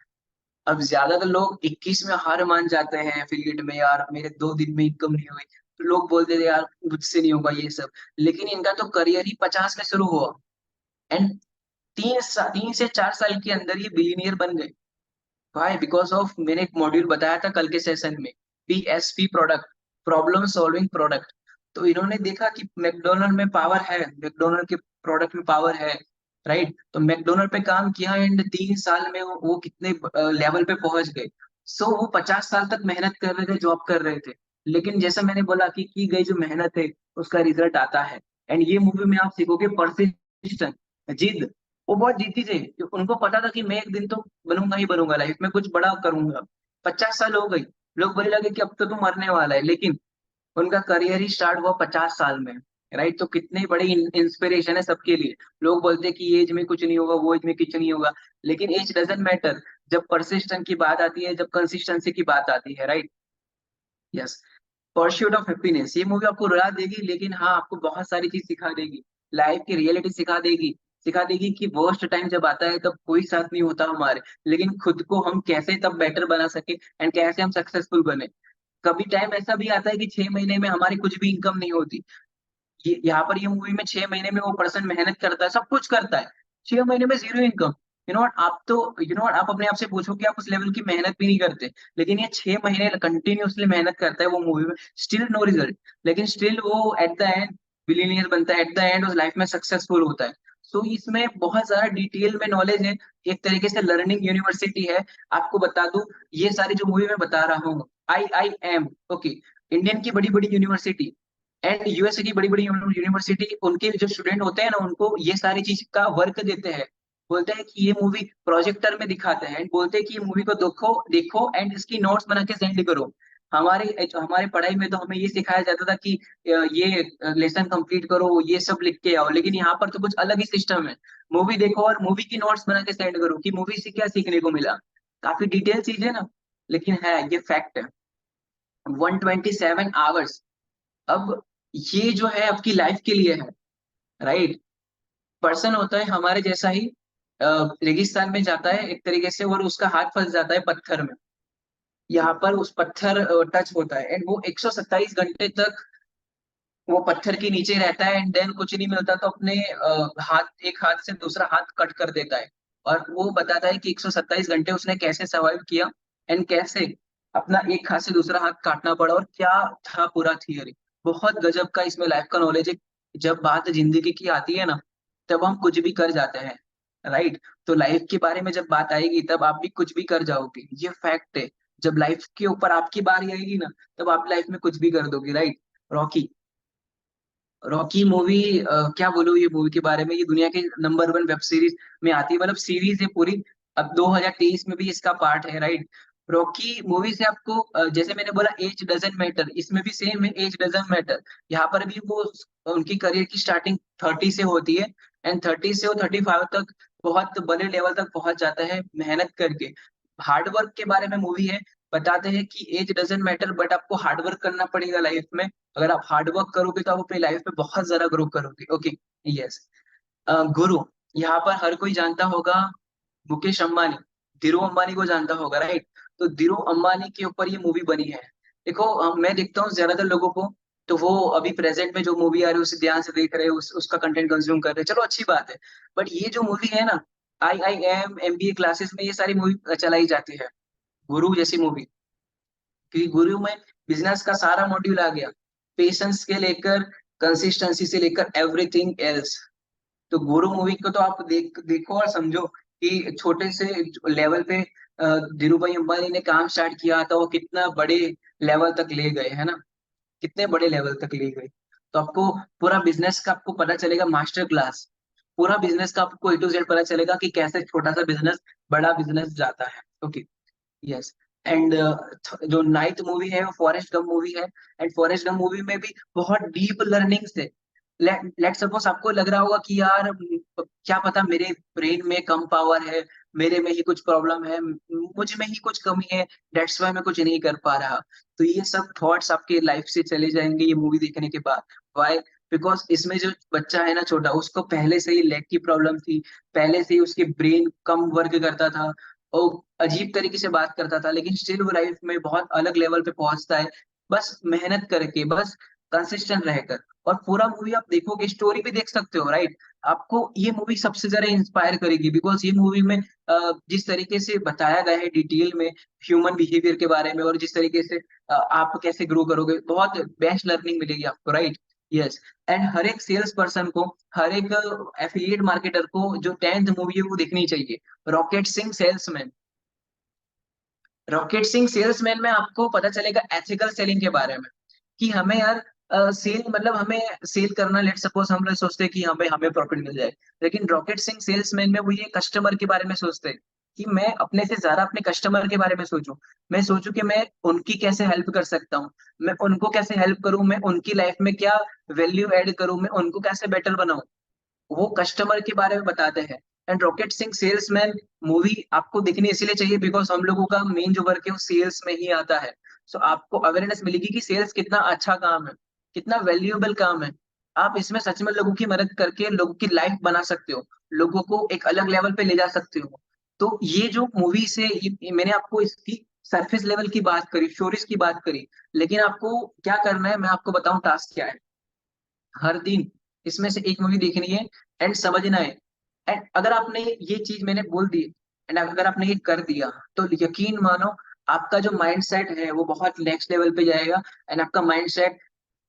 अब ज्यादातर लोग 21 में हार मान जाते हैं एफिलिएट में, यार मेरे 2 दिन में इनकम नहीं हुई, तो लोग बोलते थे यार मुझसे नहीं होगा ये सब। लेकिन इनका तो करियर ही 50 में शुरू हुआ, एंड 3 से 4 साल के अंदर ये बिलीनियर बन गए। वाई? बिकॉज ऑफ, मैंने एक मॉड्यूल बताया था कल के सेशन में, PSP product, problem solving product. तो इन्होंने देखा कि मैकडोनल्ड में पावर है, मैकडोनल्ड के प्रोडक्ट में पावर है, राइट। तो मैकडोनल्ड पे काम किया, एंड 3 साल में वो कितने लेवल पे पहुंच गए। सो वो 50 साल तक मेहनत कर रहे थे, जॉब कर रहे थे। लेकिन जैसा मैंने बोला कि की गई जो मेहनत है उसका रिजल्ट आता है। एंड ये मूवी में आप सीखोगे परसिस्टेंस, जिद। वो बहुत जीती थे, उनको पता था कि मैं एक दिन तो बनूंगा ही बनूंगा, लाइफ में कुछ बड़ा करूंगा। 50 साल हो गई, लोग बोलने लगे कि अब तो तू मरने वाला है, लेकिन उनका करियर ही स्टार्ट हुआ 50 साल में, राइट। तो कितनी बड़ी इंस्पिरेशन है सबके लिए। लोग बोलते हैं कि एज में कुछ नहीं होगा, वो एज में कुछ नहीं होगा, लेकिन एज डजेंट मैटर जब परसिस्टेंस की बात आती है, जब कंसिस्टेंसी की बात आती है, right. Yes, pursuit of happiness. ये मूवी आपको रुला देगी, लेकिन हाँ आपको बहुत सारी चीज सिखा देगी, लाइफ की रियलिटी सिखा देगी कि वर्स्ट टाइम जब आता है तब कोई साथ नहीं होता हमारे, लेकिन खुद को हम कैसे तब बेटर बना सके, एंड कैसे हम सक्सेसफुल बने। कभी टाइम ऐसा भी आता है कि 6 महीने में हमारी कुछ भी इनकम नहीं होती। ये यहाँ पर ये मूवी में 6 महीने में वो पर्सन मेहनत करता है, सब कुछ करता है, 6 महीने में जीरो इनकम। यू नो आप तो, यू नो आप अपने आप से पूछो कि आप उस लेवल की मेहनत भी नहीं करते, लेकिन ये 6 महीने कंटिन्यूअसली मेहनत करता है वो मूवी में, स्टिल नो रिजल्ट। लेकिन स्टिल वो एट द एंड बिलीनियर बनता है, एट द एंड उस लाइफ में सक्सेसफुल होता है। सो इसमें बहुत ज्यादा डिटेल में नॉलेज है, एक तरीके से लर्निंग यूनिवर्सिटी है। आपको बता दूं, ये सारी जो मूवी मैं बता रहा हूँ, IIM, ओके, इंडियन की बड़ी बड़ी यूनिवर्सिटी एंड यूएसए की बड़ी बड़ी यूनिवर्सिटी, उनके जो स्टूडेंट होते हैं ना, उनको ये सारी चीज का वर्क देते हैं। बोलते हैं कि ये मूवी प्रोजेक्टर में दिखाते हैं, एंड बोलते हैं कि ये मूवी को देखो देखो एंड इसकी नोट्स बना के सेंड करो। हमारे पढ़ाई में तो हमें ये सिखाया जाता था कि ये लेसन कंप्लीट करो, ये सब लिख के आओ, लेकिन यहाँ पर तो कुछ अलग ही सिस्टम है। मूवी देखो और मूवी की नोट्स बना के सेंड करो कि मूवी से क्या सीखने को मिला। काफी डिटेल चीज है ना, लेकिन है ये फैक्ट है। 127 आवर्स। अब ये जो है आपकी लाइफ के लिए है, राइट। पर्सन होता है हमारे जैसा ही, रेगिस्तान में जाता है एक तरीके से, और उसका हाथ फंस जाता है पत्थर में। यहाँ पर उस पत्थर टच होता है, एंड वो 127 घंटे तक वो पत्थर के नीचे रहता है, एंड देन कुछ नहीं मिलता तो अपने एक हाथ से दूसरा हाथ कट कर देता है। और वो बताता है कि 127 घंटे उसने कैसे सर्वाइव किया, एंड कैसे अपना एक हाथ से दूसरा हाथ काटना पड़ा, और क्या था पूरा थियरी। बहुत गजब का इसमें लाइफ का नॉलेज है। जब बात जिंदगी की आती है ना, तब हम कुछ भी कर जाते हैं। राइट। तो लाइफ के बारे में जब बात आएगी तब आप भी कुछ भी कर जाओगे, ये फैक्ट है। जब लाइफ के ऊपर आपकी बारी आएगी ना, तब आप लाइफ में कुछ भी कर दोगे, राइट। रॉकी, रॉकी मूवी, क्या बोलूं ये मूवी के बारे में, ये दुनिया के नंबर 1 वेब सीरीज में आती है, मतलब सीरीज है पूरी। अब 2023 में भी इसका पार्ट है, राइट। रॉकी मूवी से आपको जैसे मैंने बोला एज डजंट मैटर, इसमें भी सेम है, एज डजंट मैटर। यहाँ पर भी वो उनकी करियर की स्टार्टिंग 30 से होती है, एंड 30 से वो 35 तक बहुत बड़े लेवल तक पहुंच जाता है मेहनत करके। हार्डवर्क के बारे में मूवी है, बताते हैं कि एज डजंट मैटर, बट आपको हार्डवर्क करना पड़ेगा लाइफ में। अगर आप हार्ड वर्क करोगे तो आप अपनी लाइफ में बहुत ज्यादा ग्रो करोगे, ओके। यस। गुरु, यहाँ पर हर कोई जानता होगा, मुकेश अंबानी, धीरू अंबानी को जानता होगा, राइट। तो धीरू अंबानी के ऊपर ये मूवी बनी है। देखो मैं देखता हूँ ज्यादातर लोगों को, तो वो अभी प्रेजेंट में जो मूवी आ रही है उसे ध्यान से देख रहे हैं, उसका कंटेंट कंज्यूम कर रहे हैं, चलो अच्छी बात है। बट ये जो मूवी है ना, IIM MBA क्लासेस में ये सारी मूवी चलाई जाती है, गुरु जैसी मूवी। क्योंकि गुरु में बिजनेस का सारा मॉड्यूल आ गया, पेशेंस के लेकर, कंसिस्टेंसी से लेकर एवरीथिंग एल्स। तो गुरु मूवी को तो आप देखो और समझो कि छोटे से लेवल पे धीरू भाई अंबानी ने काम स्टार्ट किया था, वो कितना बड़े लेवल तक ले गए, है ना। कितने बड़े लेवल तक ले गए। तो आपको पूरा बिजनेस का आपको पता चलेगा, मास्टर क्लास। पूरा बिजनेस का आपको A to Z पता चलेगा कि कैसे छोटा सा बिजनेस बड़ा बिजनेस जाता है, ओके। यस। एंड जो नाइन्थ मूवी है वो फॉरेस्ट गम मूवी है। एंड फॉरेस्ट गम मूवी में भी बहुत डीप लर्निंग्स है। लेट सपोज आपको लग रहा होगा कि यार क्या पता मेरे ब्रेन में कम पावर है, मेरे में ही कुछ प्रॉब्लम है, मुझ में ही कुछ कमी है, डेट्स वाई मैं कुछ नहीं कर पा रहा। तो ये सब थॉट्स आपके लाइफ से चले जाएंगे ये मूवी देखने के बाद। वाई? बिकॉज इसमें जो बच्चा है ना छोटा, उसको पहले से ही लेग की प्रॉब्लम थी, पहले से ही उसके ब्रेन कम वर्क करता था, और अजीब तरीके से बात करता था, लेकिन स्टिल वो लाइफ में बहुत अलग लेवल पे पहुंचता है, बस मेहनत करके, बस कंसिस्टेंट रहकर। और पूरा मूवी आप देखोगे, स्टोरी भी देख सकते हो, राइट। आपको ये मूवी सबसे ज्यादा इंस्पायर करेगी, बिकॉज ये मूवी में जिस तरीके से बताया गया है डिटेल में ह्यूमन बिहेवियर के बारे में, और जिस तरीके से आप कैसे ग्रो करोगे, बहुत बेस्ट लर्निंग मिलेगी आपको, राइट। यस। एंड हर एक सेल्स पर्सन को, हर एक एफिलिएट मार्केटर को जो 10th मूवी है वो देखनी चाहिए, rocket Singh salesman. Rocket Singh salesman में आपको पता चलेगा एथिकल सेलिंग के बारे में, कि हमें यार सेल मतलब हमें सेल करना, लेट सपोज हम लोग सोचते हैं कि हमें हमें प्रॉफिट मिल जाए, लेकिन रॉकेट सिंह सेल्समैन में वो ये कस्टमर के बारे में सोचते हैं कि मैं अपने से ज्यादा अपने कस्टमर के बारे में सोचूं। मैं सोचूं कि मैं उनकी कैसे हेल्प कर सकता हूँ, मैं उनको कैसे हेल्प करूं, मैं उनकी लाइफ में क्या वैल्यू ऐड करूं, मैं उनको कैसे बेटर बनाऊं। वो कस्टमर के बारे में बताते हैं। And rocket Singh salesman movie आपको देखनी इसलिए चाहिए बिकॉज हम लोगों का मेन जो वर्क है वो सेल्स में ही आता है। सो आपको अवेयरनेस मिलेगी कि सेल्स कितना अच्छा काम है, कितना वैल्यूएबल काम है। आप इसमें सच में लोगों की मदद करके लोगों की लाइफ बना सकते हो, लोगों को एक अलग लेवल पे ले जा सकते हो। तो ये जो मूवी से मैंने आपको इसकी सरफेस लेवल की बात करी, स्टोरीज की बात करी, लेकिन आपको क्या करना है मैं आपको बताऊं टास्क क्या है। हर दिन इसमें से एक मूवी देखनी है, एंड समझना है। एंड अगर आपने ये चीज मैंने बोल दी, एंड अगर आपने ये कर दिया, तो यकीन मानो आपका जो माइंड सेट है वो बहुत नेक्स्ट लेवल पे जाएगा। एंड आपका माइंड सेट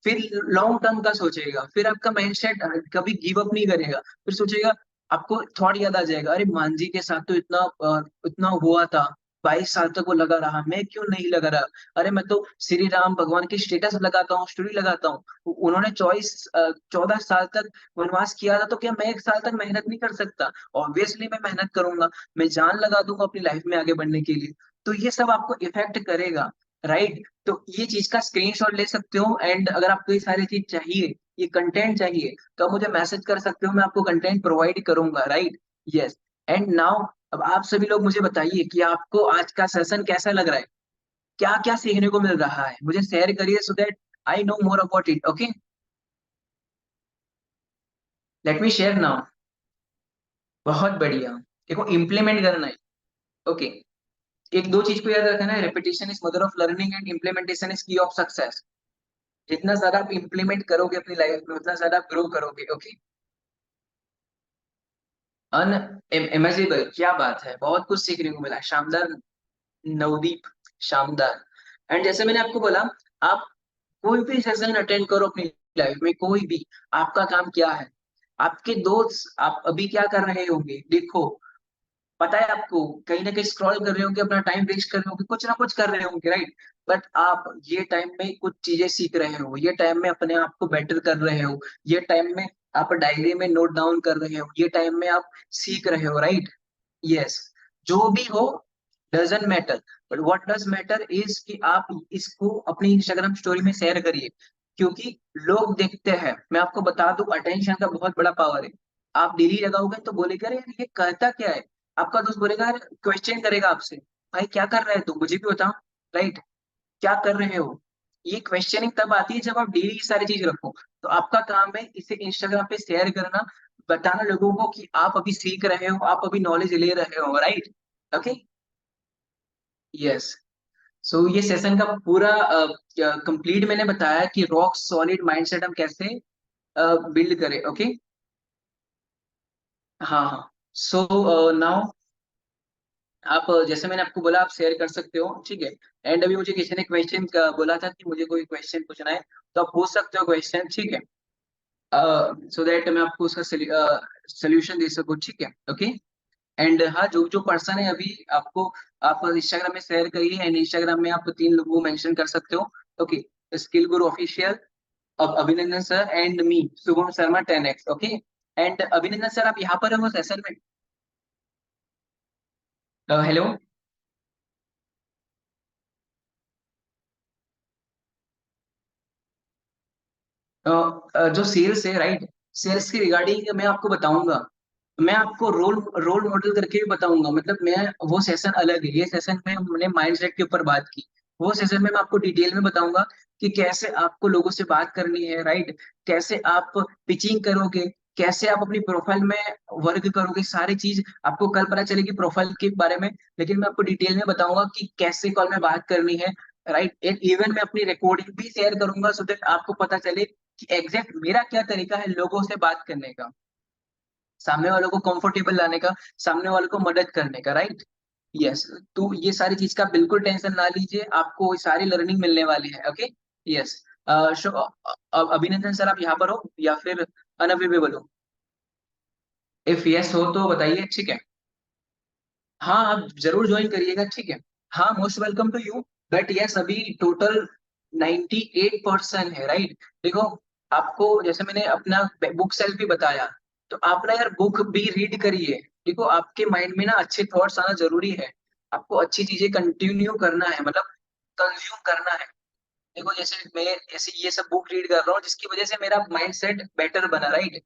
फिर लॉन्ग टर्म का सोचेगा, फिर आपका माइंड सेट कभी गिव अप नहीं करेगा, फिर सोचेगा, आपको थॉट याद आ जाएगा, अरे मांझी के साथ तो इतना हुआ था, 22 साल तक वो लगा रहा, मैं क्यों नहीं लगा रहा। अरे मैं तो श्री राम भगवान की स्टेटस लगाता हूँ, स्टोरी लगाता हूँ, उन्होंने 14 साल तक वनवास किया था, तो क्या मैं 1 साल तक मेहनत नहीं कर सकता। ऑब्वियसली मैं मेहनत करूंगा, मैं जान लगा दूंगा अपनी लाइफ में आगे बढ़ने के लिए। तो ये सब आपको इफेक्ट करेगा, राइट। तो ये चीज का स्क्रीनशॉट ले सकते हो, एंड अगर आपको ये सारी चीज चाहिए, ये कंटेंट चाहिए, तो आप मुझे मैसेज कर सकते हो, मैं आपको कंटेंट प्रोवाइड करूंगा, राइट। यस। एंड नाउ अब आप सभी लोग मुझे बताइए कि आपको आज का सेशन कैसा लग रहा है, क्या क्या सीखने को मिल रहा है, मुझे शेयर करिए so that I know more about it, okay. Let me share now. बहुत बढ़िया। देखो इम्प्लीमेंट करना है, ओके। एक दो चीज को याद रखना है, repetition is mother of learning and implementation is की ऑफ सक्सेस। जितना ज्यादा आप इम्प्लीमेंट करोगे अपनी लाइफ में, उतना ज्यादा आप ग्रो करोगे, ओके। अनइमेजिबल, क्या बात है, बहुत कुछ सीखने को मिला, शानदार। नवदीप, शानदार। एंड जैसे मैंने आपको बोला, आप कोई भी सेशन अटेंड करो अपनी लाइफ में, कोई भी, आपका काम क्या है, आपके दोस्त आप अभी क्या कर रहे होंगे, देखो पता है आपको, कहीं ना कहीं स्क्रॉल कर रहे होंगे, अपना टाइम वेस्ट कर रहे होंगे, कुछ ना कुछ कर रहे होंगे, राइट। बट आप ये टाइम में कुछ चीजें सीख रहे हो, ये टाइम में अपने आप को बेटर कर रहे हो, ये टाइम में आप डायरी में नोट डाउन कर रहे हो, ये टाइम में आप सीख रहे हो, राइट। यस, जो भी हो doesn't matter, but what does matter is कि आप इसको अपनी इंस्टाग्राम स्टोरी में शेयर करिए, क्योंकि लोग देखते हैं। मैं आपको बता दूं, अटेंशन का बहुत बड़ा पावर है। आप डेली लगाओगे तो बोलेगा अरे यार ये करता क्या है, आपका दोस्त बोलेगा यार, क्वेश्चन करेगा आपसे, भाई क्या कर रहे है तू, मुझे भी बताओ, राइट, क्या कर रहे हो। ये क्वेश्चनिंग तब आती है जब आप डेली ये सारी चीज रखो। तो आपका काम है इसे इंस्टाग्राम पे शेयर करना, बताना लोगों को कि आप अभी सीख रहे हो, आप अभी नॉलेज ले रहे हो, राइट। ओके। यस। सो ये सेशन का पूरा कंप्लीट मैंने बताया कि रॉक सॉलिड माइंडसेट हम कैसे बिल्ड करें। ओके। हाँ हाँ। सो नाउ आप जैसे मैंने आपको बोला, आप शेयर कर सकते हो, ठीक है। एंड अभी मुझे किसी ने क्वेश्चन बोला था कि मुझे कोई क्वेश्चन पूछना है, तो आप पूछ सकते हो क्वेश्चन, ठीक है, सो दैट मैं आपको उसका सोल्यूशन दे सकूं, ठीक है। ओके। एंड हाँ, जो जो पर्सन है अभी आपको, आप इंस्टाग्राम में शेयर करिए, एंड इंस्टाग्राम में आप 3 लोगों को मेंशन कर सकते हो। ओके। स्किल गुरु ऑफिशियल, अब अभिनंदन sir and me Shubham Sharma 10x। Okay. And अभिनंदन सर आप यहाँ पर हो सेशन में? हेलो। जो सेल्स है, राइट, सेल्स के रिगार्डिंग मैं आपको बताऊंगा। मैं आपको रोल रोल मॉडल करके भी बताऊंगा, मतलब मैं, वो सेशन अलग है, ये सेशन में हमने माइंडसेट के ऊपर बात की। वो सेशन में मैं आपको डिटेल में बताऊंगा कि कैसे आपको लोगों से बात करनी है, राइट, कैसे आप पिचिंग करोगे, कैसे आप अपनी प्रोफाइल में वर्क करोगे, सारी चीज आपको कल पता चलेगी प्रोफाइल के बारे में। लेकिन मैं आपको डिटेल में बताऊंगा कि कैसे कॉल में बात करनी है, राइट। एक इवन मैं अपनी रिकॉर्डिंग भी शेयर करूंगा, सो दैट आपको पता चले कि एग्जैक्ट मेरा क्या तरीका है लोगों से बात करने का, सामने वालों को कंफर्टेबल लाने का, सामने वालों को मदद करने का, राइट। यस। तो ये सारी चीज का बिल्कुल टेंशन ना लीजिए, आपको सारी लर्निंग मिलने वाली है। ओके। यस। अभिनंदन सर आप यहाँ पर हो या फिर अनअवेलेबल हो? इफ यस हो तो बताइए, ठीक है। हाँ आप जरूर ज्वाइन करिएगा, ठीक है। हाँ, most welcome to you. But yes, अभी टोटल 98% है, राइट। देखो, आपको जैसे मैंने अपना बुक सेल्फ भी बताया, तो आप ना यार बुक भी रीड करिए। देखो, आपके माइंड में ना अच्छे थॉट्स आना जरूरी है, आपको अच्छी चीजें कंटिन्यू करना है, मतलब कंज्यूम करना है। देखो, जैसे मैं ऐसे ये सब बुक रीड कर रहा हूँ जिसकी वजह से मेरा माइंड सेट बेटर बना, राइट।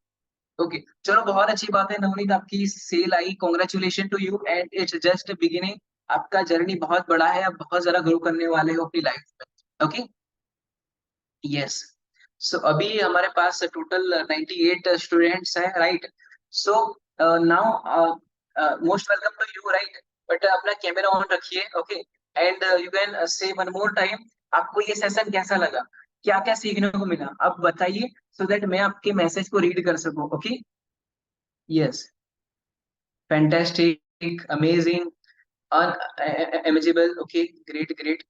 ओके, चलो बहुत अच्छी बात है नवनीत, आपकी सेल आई, congratulation to you, and it's just beginning. आपका जर्नी बहुत बड़ा है, आप बहुत ज्यादा ग्रो करने वाले हो अपनी लाइफ में। ओके। यस। सो अभी हमारे पास टोटल 98 स्टूडेंट्स हैं, right. So now most welcome to you, right. But अपना कैमरा ऑन रखिए, okay. And you can say one more time, आपको ये सेशन कैसा लगा, क्या क्या सीखने को मिला, आप बताइए, सो दैट मैं आपके मैसेज को रीड कर सकूं। Okay. Yes. Fantastic, amazing, unimaginable, okay, great great,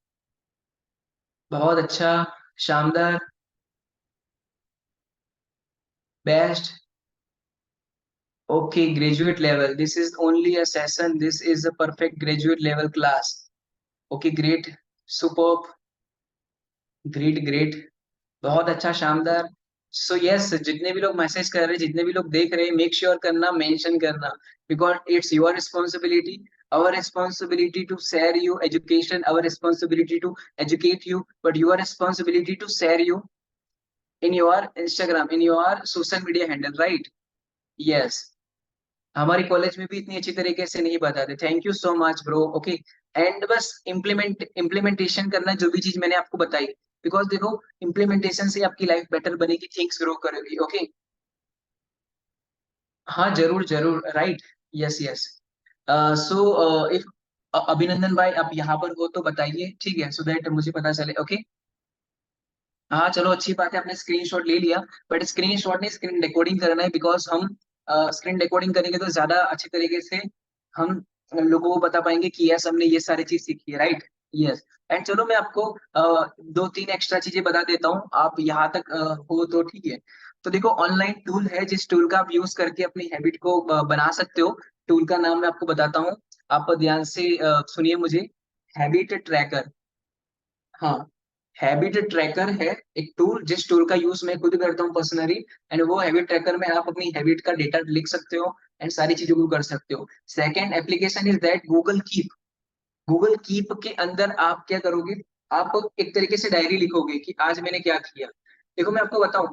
बहुत अच्छा, शानदार, best, okay, graduate level, this is only a session, this is a perfect graduate level class, okay, great, superb, great great, बहुत अच्छा, शानदार। So yes, जितने भी लोग message कर रहे हैं, जितने भी लोग देख रहे हैं, मेक श्योर करना, मेंशन करना, because it's your responsibility, our responsibility to share you education, our responsibility to educate you, but your responsibility to share you in your Instagram, in your social media handle, right? Yes. हमारी college में भी इतनी अच्छी तरीके से नहीं बताते, thank you so much bro. Okay. And बस इम्प्लीमेंटेशन करना, जो भी चीज मैंने आपको बताई, बिकॉज देखो, इम्प्लीमेंटेशन से आपकी लाइफ बेटर बनेगी, थिंग्स ग्रो करेगी। ओके। हाँ जरूर जरूर, right. Yes yes. So if अभिनंदन भाई आप यहाँ पर हो तो बताइए, ठीक है, सो दैट मुझे पता चले। ओके। हाँ चलो, अच्छी बात है, आपने स्क्रीनशॉट ले लिया, बट स्क्रीनशॉट नहीं, स्क्रीन रिकॉर्डिंग करना है, बिकॉज हम स्क्रीन रिकॉर्डिंग करेंगे तो ज्यादा अच्छे तरीके से हम लोगों को बता पाएंगे कि यस हमने ये सारी चीज सीखी है, राइट। यस। एंड चलो मैं आपको 2-3 एक्स्ट्रा चीजें बता देता हूँ, आप यहाँ तक हो तो ठीक है। तो देखो ऑनलाइन टूल है जिस टूल का आप यूज करके अपनी हैबिट को बना सकते हो। टूल का नाम मैं आपको बताता हूँ, आप ध्यान से सुनिए मुझे। Habit tracker. हाँ, हैबिट ट्रैकर है एक टूल, जिस टूल का यूज मैं खुद करता हूँ पर्सनली। एंड वो हैबिट ट्रैकर में आप अपनी हैबिट का डेटा लिख सकते हो एंड सारी चीजों को कर सकते हो। Second application is that Google keep. Google keep के अंदर आप क्या करोगे, आप एक तरीके से डायरी लिखोगे कि आज मैंने क्या किया। देखो मैं आपको बताऊं,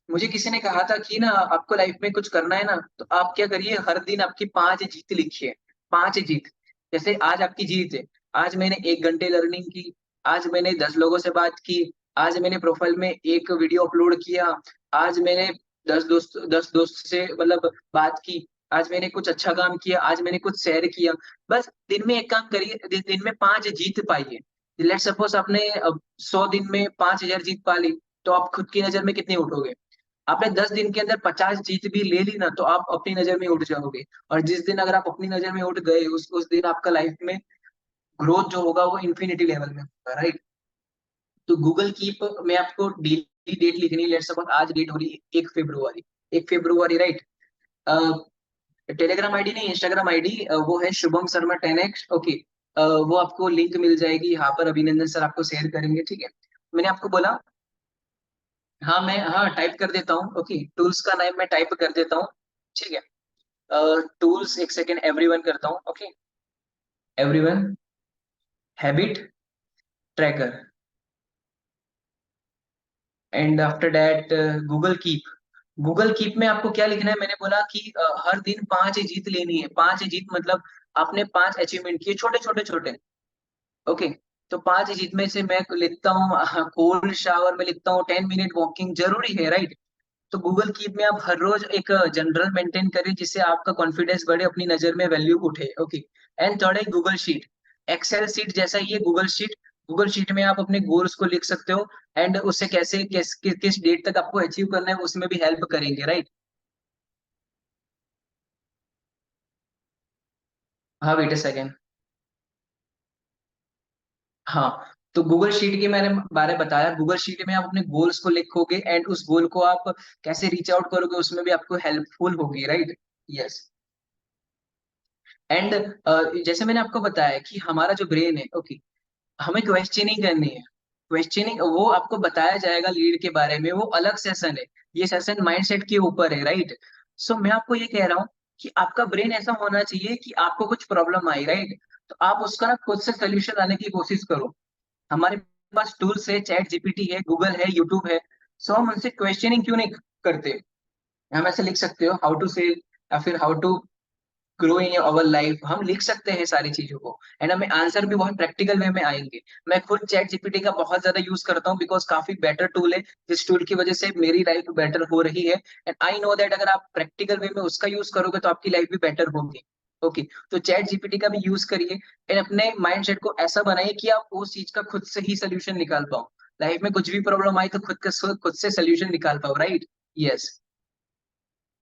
मुझे किसी ने कहा था कि ना आपको लाइफ में कुछ करना है ना, तो आप क्या करिए, हर दिन आपकी 5 जीत लिखिए। 5 जीत। जैसे आज आपकी जीत है, आज मैंने 1 घंटे लर्निंग की, आज मैंने 10 लोगों से बात की, आज मैंने प्रोफाइल में एक वीडियो अपलोड किया, आज मैंने 10 दोस्त से मतलब बात की, आज मैंने कुछ अच्छा काम किया, आज मैंने कुछ शेयर किया। बस दिन में एक काम करिए, दिन में 5 जीत पाइए। लेट सपोज आपने 100 दिन में 5,000 जीत पा ली, तो आप खुद की नजर में कितने उठोगे। आपने 10 दिन के अंदर 50 जीत भी ले ली ना, तो आप अपनी नजर में उठ जाओगे। और जिस दिन अगर आप अपनी नजर में उठ गए, उस दिन आपका लाइफ में ग्रोथ जो होगा वो इन्फिनिटी लेवल में होगा, राइट। तो गूगल कीप में आपको डेली डेट लिखनी है। लेट्स सपोज आज डेट हो रही है 1 फरवरी, 1 फरवरी, राइट। टेलीग्राम आईडी नहीं, इंस्टाग्राम आईडी वो है शुभम शर्मा 10x, ओके। वो आपको लिंक मिल जाएगी, यहाँ पर अभिनंदन सर आपको शेयर करेंगे, ठीक है। मैंने आपको बोला, हाँ मैं हाँ टाइप कर देता हूँ, ओके। टूल्स का नाम मैं टाइप कर देता हूँ, ठीक है। टूल्स, एक सेकेंड, एवरीवन करता हूँ, okay. Everyone habit tracker, and after that Google keep. Google keep में आपको क्या लिखना है, मैंने बोला कि हर दिन 5 जीत लेनी है। 5 जीत मतलब आपने 5 अचीवमेंट किए, छोटे छोटे छोटे, ओके। तो 5 जीत में से मैं लिखता हूँ कोल्ड शावर में लिखता हूँ 10 मिनट वॉकिंग, जरूरी है, राइट। तो गूगल कीप में आप हर रोज एक जनरल मेंटेन करें, जिससे आपका कॉन्फिडेंस बढ़े, अपनी नजर में वैल्यू उठे, ओके। एंड थर्ड है गूगल शीट। एक्सेल शीट जैसा ही है गूगल शीट। गूगल शीट में आप अपने गोल्स को लिख सकते हो, एंड उससे कैसे किस डेट तक आपको अचीव करना है उसमें भी हेल्प करेंगे, राइट। हाँ वेट अ सेकेंड। हाँ, तो गूगल शीट के मैंने बारे में बताया। गूगल शीट में आप अपने गोल्स को लिखोगे एंड उस गोल को आप कैसे रीच आउट करोगे उसमें भी आपको हेल्पफुल होगी, राइट। यस। एंड जैसे मैंने आपको बताया कि हमारा जो ब्रेन है, ओके, हमें क्वेश्चनिंग करनी है। क्वेश्चनिंग वो आपको बताया जाएगा लीड के बारे में, वो अलग सेशन है। ये सेशन माइंडसेट के ऊपर है, राइट। सो मैं आपको ये कह रहा हूँ कि आपका ब्रेन ऐसा होना चाहिए कि आपको कुछ प्रॉब्लम आई, राइट, तो आप उसका ना खुद से सोल्यूशन लाने की कोशिश करो। हमारे पास टूल्स है, चैट जीपीटी है, गूगल है, यूट्यूब है। सो हम उनसे क्वेश्चनिंग क्यों नहीं करते। हम ऐसे लिख सकते हो हाउ टू से, या फिर how to grow in our life, हम लिख सकते हैं सारी चीजों को, एंड हमें आंसर भी बहुत प्रैक्टिकल वे में आएंगे। मैं खुद चैट जीपीटी का बहुत ज्यादा यूज करता हूँ, बिकॉज काफी बेटर टूल है, जिस टूल की वजह से मेरी लाइफ बेटर हो रही है। एंड आई नो दैट अगर आप प्रैक्टिकल वे में उसका यूज करोगे तो आपकी लाइफ भी बेटर होगी, ओके। तो चैट जीपीटी का भी यूज करिए, एंड अपने माइंडसेट को ऐसा बनाइए कि आप उस चीज का खुद से ही सोल्यूशन निकाल पाओ। लाइफ में कुछ भी प्रॉब्लम आई तो खुद से सोल्यूशन निकाल पाओ, राइट। यस।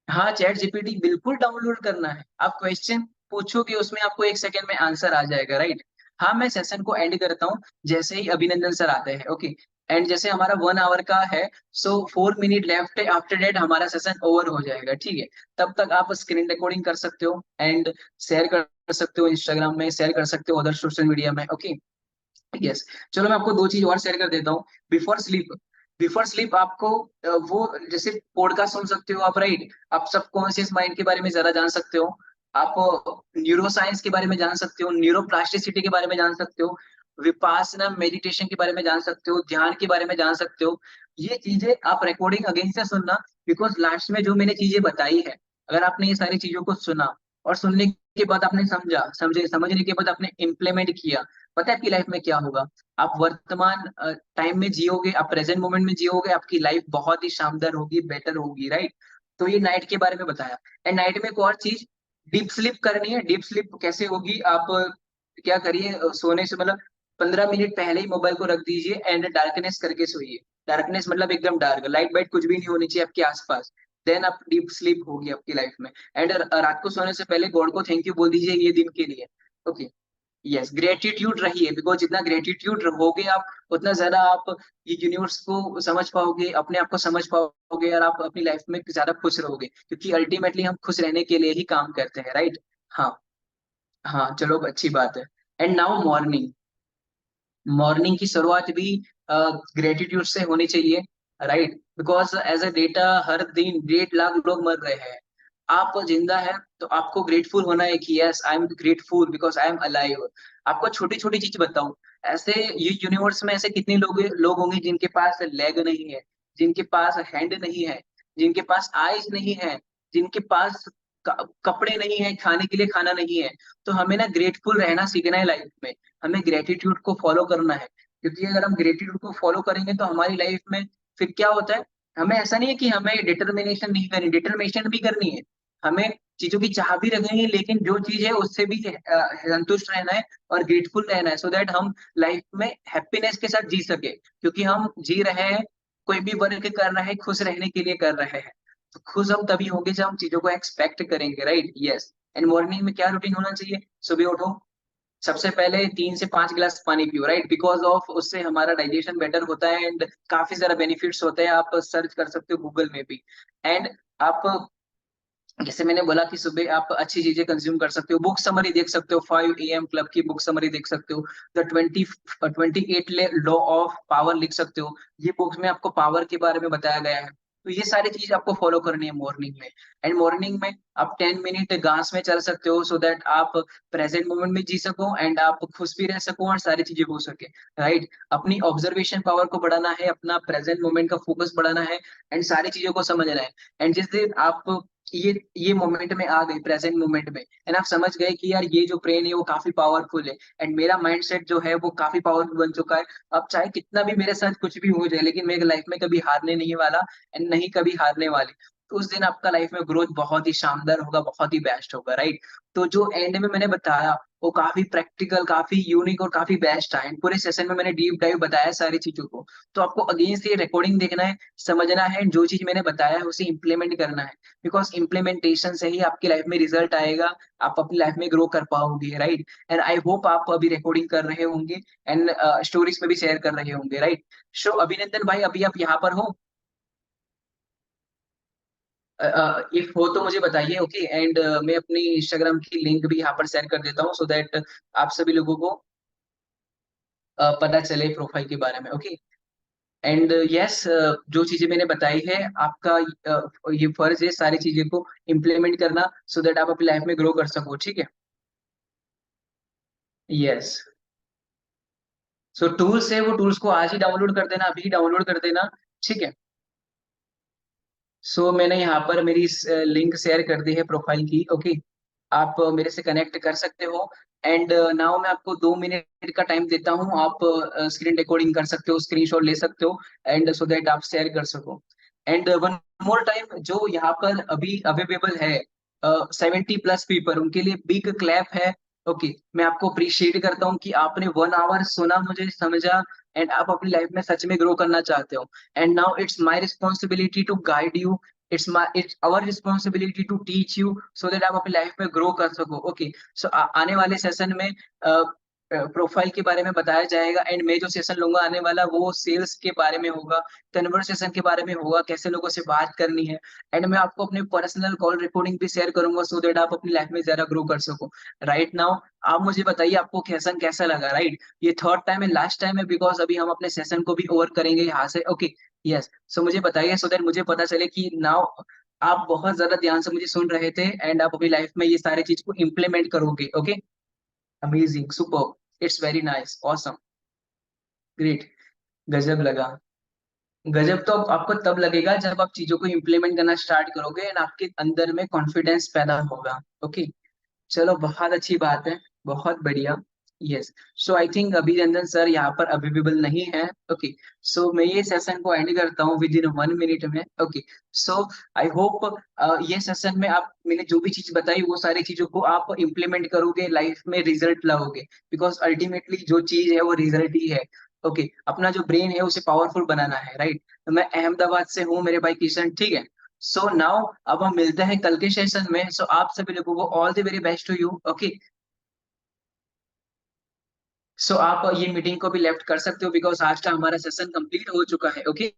हाँ, चैट जीपीटी बिल्कुल डाउनलोड करना है। आप क्वेश्चन पूछोगे, उसमें आपको 1 सेकेंड में आंसर आ जाएगा, राइट। हाँ, मैं सेशन को एंड करता हूँ जैसे ही अभिनंदन सर आते हैं, ओके। एंड जैसे हमारा 1 आवर का है, सो 4 मिनट लेफ्ट है, आफ्टर डेट हमारा सेशन ओवर हो जाएगा, ठीक है। तब तक आप स्क्रीन रिकॉर्डिंग कर सकते हो एंड शेयर कर सकते हो, इंस्टाग्राम में शेयर कर सकते हो, अदर सोशल मीडिया में, ओके। यस। चलो मैं आपको 2 चीज और शेयर कर देता हूँ। बिफोर स्लीप, बिफोर स्लीप आपको वो जैसे पॉडकास्ट सुन सकते हो आप, राइट। आप सबकॉन्शियस माइंड के बारे में ज्यादा जान सकते हो। आप न्यूरो साइंस के बारे में जान सकते हो, न्यूरो प्लास्टिसिटी के बारे में जान सकते हो, विपासना मेडिटेशन के बारे में जान सकते हो, ध्यान के बारे में जान सकते हो। ये चीजें आप रिकॉर्डिंग अगेन से सुनना, बिकॉज लास्ट में जो मैंने चीजें बताई है, अगर आपने ये सारी चीजों को सुना और सुनने के बाद आपने समझने के बाद आपने इम्प्लीमेंट किया, पता है आपकी लाइफ में क्या होगा। आप वर्तमान टाइम में जियोगे, आप प्रेजेंट मोमेंट में जियोगे, आपकी लाइफ बहुत ही शानदार होगी, बेटर होगी, राइट। तो ये नाइट के बारे में बताया। एंड नाइट में एक और चीज, डीप स्लीप करनी है। डीप स्लीप कैसे होगी, आप क्या करिए, सोने से मतलब 15 मिनट पहले ही मोबाइल को रख दीजिए एंड डार्कनेस करके सोइए। डार्कनेस मतलब एकदम डार्क, लाइट वाइट कुछ भी नहीं होनी चाहिए आपके आसपास। देन आप डीप स्लीप होगी आपकी लाइफ में। एंड रात को सोने से पहले गॉड को थैंक यू बोल दीजिए ये दिन के लिए, ओके। यस, ग्रेटिट्यूड रहिए, बिकॉज जितना ग्रेटिट्यूड रहोगे आप, उतना ज्यादा आप ये यूनिवर्स को समझ पाओगे, अपने आप को समझ पाओगे, और आप अपनी लाइफ में ज्यादा खुश रहोगे, क्योंकि अल्टीमेटली हम खुश रहने के लिए ही काम करते हैं, राइट? हाँ। हाँ, चलो अच्छी बात है। And now morning. मॉर्निंग की शुरुआत भी ग्रेटिट्यूड से होनी चाहिए, right? Because as a data हर दिन 1.5 लाख लोग मर रहे हैं। आप जिंदा है तो आपको ग्रेटफुल होना है कि yes, I am grateful because I am alive. आपको छोटी छोटी चीज बताऊं, ऐसे ये यूनिवर्स में ऐसे कितने लोग लोग होंगे जिनके पास लेग नहीं है, जिनके पास हैंड नहीं है, जिनके पास आईज नहीं है, जिनके पास कपड़े नहीं है, खाने के लिए खाना नहीं है। तो हमें ना ग्रेटफुल रहना सीखना है लाइफ में। हमें ग्रेटिट्यूड को फॉलो करना है, क्योंकि अगर हम ग्रेटिट्यूड को फॉलो करेंगे तो हमारी लाइफ में फिर क्या होता है, हमें ऐसा नहीं है कि हमें डिटर्मिनेशन नहीं करनी, डिटर्मिनेशन भी करनी है। हमें चीजों की चाह भी रखनी है, लेकिन जो चीज है उससे भी संतुष्ट रहना है और ग्रेटफुल रहना है, सो दैट हम लाइफ में हैप्पीनेस के साथ जी सके, क्योंकि हम जी रहे हैं, कोई भी वर्क कर रहा है खुश रहने के लिए कर रहे हैं। तो खुश हम तभी होंगे जब हम चीजों को एक्सपेक्ट करेंगे, राइट? यस। एंड मॉर्निंग में क्या रूटीन होना चाहिए? सुबह उठो, सबसे पहले 3 से 5 गिलास पानी पियो, राइट? बिकॉज ऑफ उससे हमारा डाइजेशन बेटर होता है, एंड काफी सारा बेनिफिट्स होते हैं, आप सर्च कर सकते हो गूगल में भी। एंड आप, जैसे मैंने बोला कि सुबह आप अच्छी चीजें कंज्यूम कर सकते हो, बुक समरी देख सकते हो, 5 AM क्लब की बुक समरी देख सकते हो, द 28 लॉ ऑफ पावर लिख सकते हो। ये बुक्स में आपको पावर के बारे में बताया गया है। तो ये सारी चीज आपको फॉलो करनी है मॉर्निंग में। एंड मॉर्निंग में आप 10 मिनट घास में चल सकते हो, सो दैट आप प्रेजेंट मोमेंट में जी सको, एंड आप खुश भी रह सको और सारी चीजें हो सके, राइट? अपनी ऑब्जर्वेशन पावर को बढ़ाना है, अपना प्रेजेंट मोमेंट का फोकस बढ़ाना है, एंड सारी चीजों को समझना है। एंड जिस दिन आप ये मोमेंट में आ गए, प्रेजेंट मोमेंट में, एंड आप समझ गए कि यार ये जो ब्रेन है वो काफी पावरफुल है, एंड मेरा माइंडसेट जो है वो काफी पावरफुल बन चुका है। अब चाहे कितना भी मेरे साथ कुछ भी हो जाए, लेकिन मैं लाइफ में कभी हारने नहीं वाला, एंड नहीं कभी हारने वाली। तो उस दिन आपका लाइफ में ग्रोथ बहुत ही शानदार होगा, बहुत ही बेस्ट होगा, राइट? तो जो एंड में मैंने बताया वो काफी प्रैक्टिकल, काफी यूनिक और काफी बेस्ट था, एंड पूरे सेशन में मैंने डीप डाइव बताया सारी चीजों को। तो आपको अगेन से ये रिकॉर्डिंग देखना है, समझना है, जो चीज मैंने बताया है उसे इम्प्लीमेंट करना है, बिकॉज इम्प्लीमेंटेशन से ही आपकी लाइफ में रिजल्ट आएगा, आप अपनी लाइफ में ग्रो कर पाओगे, राइट? एंड आई होप आप अभी रिकॉर्डिंग कर रहे होंगे, एंड स्टोरीज में भी शेयर कर रहे होंगे, राइट? सो अभिनंदन भाई, अभी आप यहाँ पर हो? इफ हो तो मुझे बताइए, ओके? एंड मैं अपनी इंस्टाग्राम की लिंक भी यहाँ पर शेयर कर देता हूँ, सो दैट आप सभी लोगों को पता चले प्रोफाइल के बारे में, ओके? एंड यस, जो चीजें मैंने बताई है, आपका ये फर्ज है सारी चीजें को इम्प्लीमेंट करना, सो दैट आप अपनी लाइफ में ग्रो कर सको, ठीक है? यस। सो टूल्स है, वो टूल्स को आज ही डाउनलोड कर देना, अभी डाउनलोड कर देना, ठीक है? सो मैंने यहाँ पर मेरी लिंक शेयर कर दी है प्रोफाइल की, ओके? आप मेरे से कनेक्ट कर सकते हो। एंड नाउ मैं आपको 2 मिनट का टाइम देता हूँ, आप स्क्रीन रिकॉर्डिंग कर सकते हो, स्क्रीनशॉट ले सकते हो, एंड सो दैट आप शेयर कर सको। एंड वन मोर टाइम, जो यहाँ पर अभी अवेलेबल है 70+ पीपल, उनके लिए बिग क्लैप है, ओके? मैं आपको अप्रिशिएट करता हूँ कि आपने 1 आवर सुना, मुझे समझा, एंड आप अपनी लाइफ में सच में ग्रो करना चाहते हो। And now it's my responsibility to guide you, it's our responsibility to teach you, so that आप अपनी लाइफ में ग्रो कर सको, ओके? सो आने वाले सेशन में प्रोफाइल के बारे में बताया जाएगा, एंड मैं जो सेशन लूंगा आने वाला, वो सेल्स के बारे में होगा, कन्वर्सेशन के बारे में होगा, कैसे लोगों से बात करनी है। एंड मैं आपको अपने पर्सनल कॉल रिकॉर्डिंग भी शेयर करूंगा, सो दैट आप अपनी लाइफ में ज्यादा ग्रो कर सको। राइट नाउ आप मुझे बताइए, आपको सेशन कैसा लगा, राइट? ये थर्ड टाइम है, लास्ट टाइम है, बिकॉज अभी हम अपने सेशन को भी ओवर करेंगे यहाँ से, ओके? यस। सो मुझे बताइए, सो दैट मुझे पता चले कि नाउ आप बहुत ज्यादा ध्यान से मुझे सुन रहे थे, एंड आप अपनी लाइफ में ये सारी चीज को इम्प्लीमेंट करोगे, okay? Amazing, super, it's very nice, awesome, great, गजब लगा। गजब तो आपको तब लगेगा जब आप चीजों को इम्प्लीमेंट करना स्टार्ट करोगे, एंड आपके अंदर में कॉन्फिडेंस पैदा होगा, ओके? चलो, बहुत अच्छी बात है, बहुत बढ़िया। यस। सो आई थिंक अभिनंदन सर यहाँ पर अवेलेबल नहीं है, ओके? सो मैं ये सेशन को एंड करता हूँ विद इन 1 मिनट में, ओके? सो आई होप ये सेशन में आप मैंने जो भी चीज बताई वो सारी चीजों को आप इम्प्लीमेंट करोगे, लाइफ में रिजल्ट लाओगे, बिकॉज अल्टीमेटली जो चीज है वो रिजल्ट ही है, ओके? अपना जो ब्रेन है उसे पावरफुल बनाना है, राइट? मैं अहमदाबाद से हूँ, मेरे भाई किशन, ठीक है? सो नाउ अब हम मिलते हैं कल के सेशन में, सो आप सभी लोगों को all the very best to you, okay? So आप ये मीटिंग को भी लेफ्ट कर सकते हो बिकॉज आज का हमारा सेशन कंप्लीट हो चुका है। ओके।